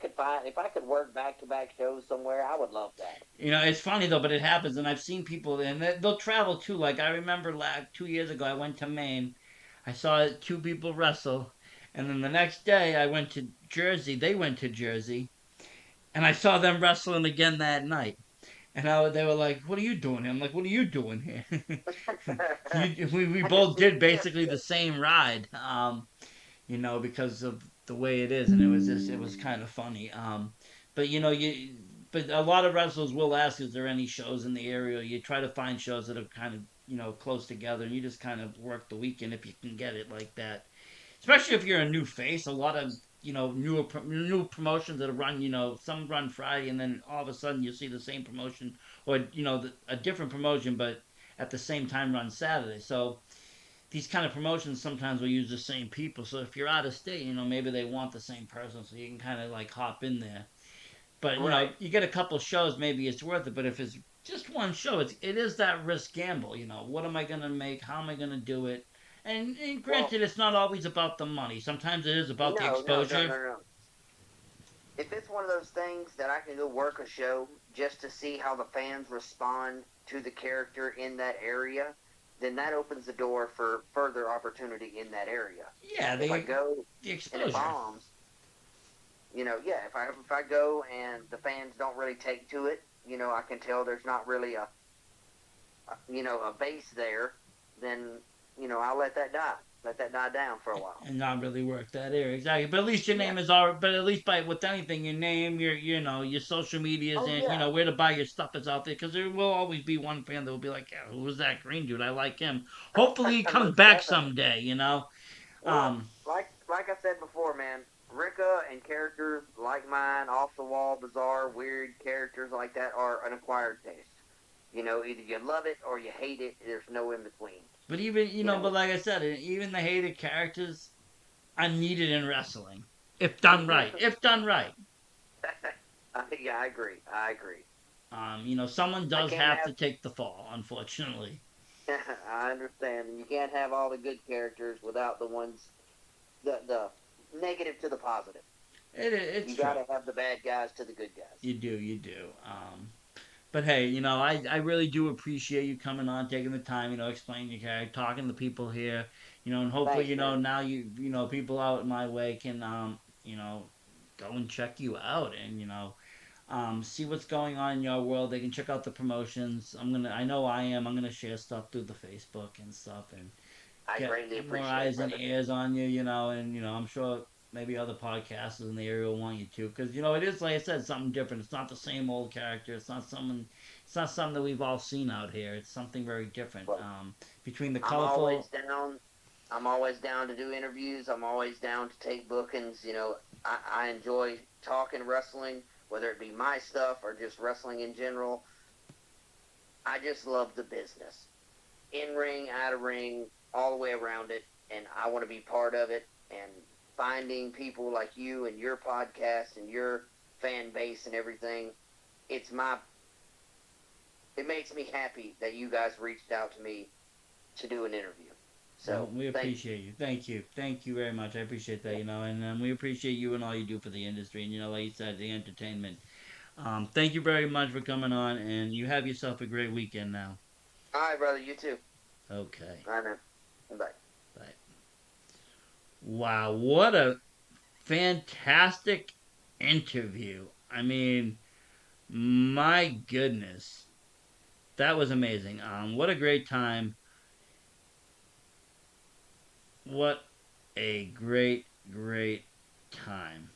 could work back to back shows somewhere, I would love that. It's funny though, but it happens, and I've seen people, and they'll travel too. Like I remember, 2 years ago, I went to Maine. I saw two people wrestle, and then the next day I went to Jersey. They went to Jersey, and I saw them wrestling again that night. And they were like, "What are you doing here?" I'm like, "What are you doing here?" we I just both didn't did care. basically the same ride, because of the way it is, and it was kind of funny. But but a lot of wrestlers will ask, "Is there any shows in the area?" You try to find shows that are kind of close together, and you just kind of work the weekend if you can get it like that. Especially if you're a new face, a lot of new promotions that run, some run Friday, and then all of a sudden you see the same promotion or a different promotion, but at the same time run Saturday. So these kind of promotions sometimes will use the same people. So if you're out of state, maybe they want the same person, so you can kind of like hop in there. But Right. you get a couple shows, maybe it's worth it. But if it's just one show, it is that risk gamble. What am I gonna make? How am I gonna do it? And Well, granted, it's not always about the money. Sometimes it is about the no, no, no, exposure. no, no. If it's one of those things that I can go work a show just to see how the fans respond to the character in that area, then that opens the door for further opportunity in that area. Yeah, If I go the and it exposure. bombs, yeah, if I go and the fans don't really take to it, I can tell there's not really a base there. then I'll let that die. Let that die down for a while. And not really work that area exactly. But at least your Yeah. name is all. But at least by with anything, your name, your social medias, Oh and yeah. where to buy your stuff is out there. Because there will always be one fan that will be like, yeah, who was that green dude? I like him. Hopefully he comes Most back definitely. someday. Well, Um, like I said before, man, Rika and characters like mine, off the wall, bizarre, weird characters like that are an acquired taste. Either you love it or you hate it. There's no in between. but even You know, but like I said, even the hated characters are needed in wrestling if done right. If done right. yeah, I agree. I agree. Someone I does can't have have. to take the fall, unfortunately. I understand. You can't have all the good characters without the ones the negative to the positive. It's You got true. to have the bad guys to the good guys. You do. But hey, I really do appreciate you coming on, taking the time, explaining your character, talking to people here, and hopefully, Thanks, man. now people out my way can, go and check you out and, see what's going on in your world. They can check out the promotions. I know I am. I'm gonna share stuff through the Facebook and stuff, and I get greatly more appreciate it, eyes and brother. ears on you, and I'm sure maybe other podcasters in the area will want you to, because it is like I said, something different. It's not the same old character. It's not something that we've all seen out here. It's something very different. Well, Between the I'm always colorful, down. I'm always down to do interviews. I'm always down to take bookings. I enjoy talking wrestling, whether it be my stuff or just wrestling in general. I just love the business, in ring, out of ring, all the way around it, and I want to be part of it. And finding people like you and your podcast and your fan base and everything, it's my. It makes me happy that you guys reached out to me to do an interview. well, So we thank you. appreciate you. Thank you very much. I appreciate that. Yeah. And we appreciate you and all you do for the industry. And like you said, the entertainment. Thank you very much for coming on, and you have yourself a great weekend now. All right, brother. You too. Okay. All right, man. Bye. Bye. Wow, what a fantastic interview. I mean, my goodness. That was amazing. What a great time. What a great time.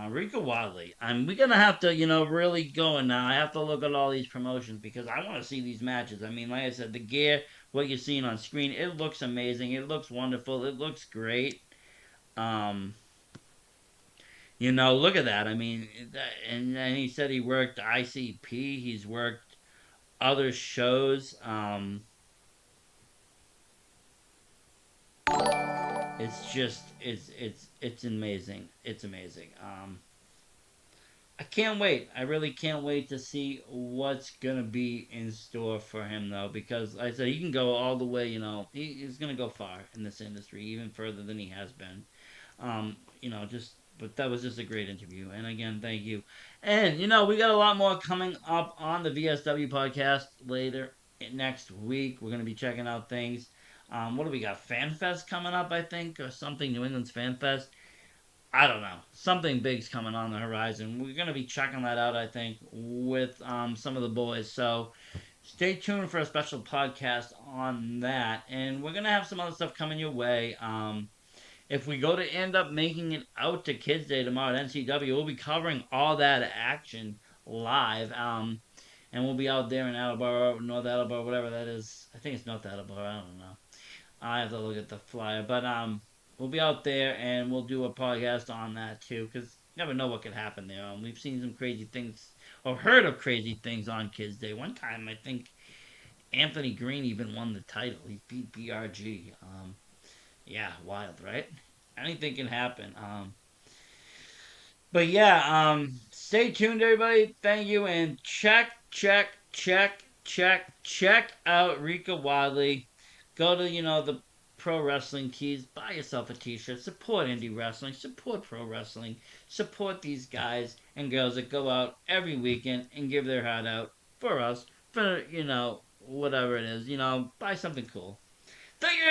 Rika Wildlee. We're gonna have to, really go in now. I have to look at all these promotions because I want to see these matches. I mean, like I said, the gear, what you're seeing on screen, it looks amazing. It looks wonderful. It looks great. Um, look at that. I mean, and he said he worked ICP. He's worked other shows. It's just it's amazing. It's amazing. I can't wait. I really can't wait to see what's gonna be in store for him though, because like I said he can go all the way. He's gonna go far in this industry, even further than he has been. Just but that was just a great interview. And again, thank you. And we got a lot more coming up on the VSW podcast later next week. We're gonna be checking out things. What do we got? FanFest coming up, I think, or something. New England's FanFest. I don't know. Something big's coming on the horizon. We're gonna be checking that out, I think, with some of the boys. So stay tuned for a special podcast on that, and we're gonna have some other stuff coming your way. If we go to end up making it out to Kids Day tomorrow at NCW, we'll be covering all that action live. And we'll be out there in Attleboro, North Attleboro, whatever that is. I think it's North Attleboro. I don't know. I have to look at the flyer, but we'll be out there and we'll do a podcast on that too, because you never know what could happen there. We've seen some crazy things or heard of crazy things on Kids Day. One time, I think Anthony Green even won the title. He beat BRG. Yeah, wild, right? Anything can happen. But yeah, stay tuned, everybody. Thank you, and check out Rika Wildlee. Go to the pro wrestling tees. Buy yourself a T-shirt. Support indie wrestling. Support pro wrestling. Support these guys and girls that go out every weekend and give their heart out for us. For whatever it is. Buy something cool. Thank you.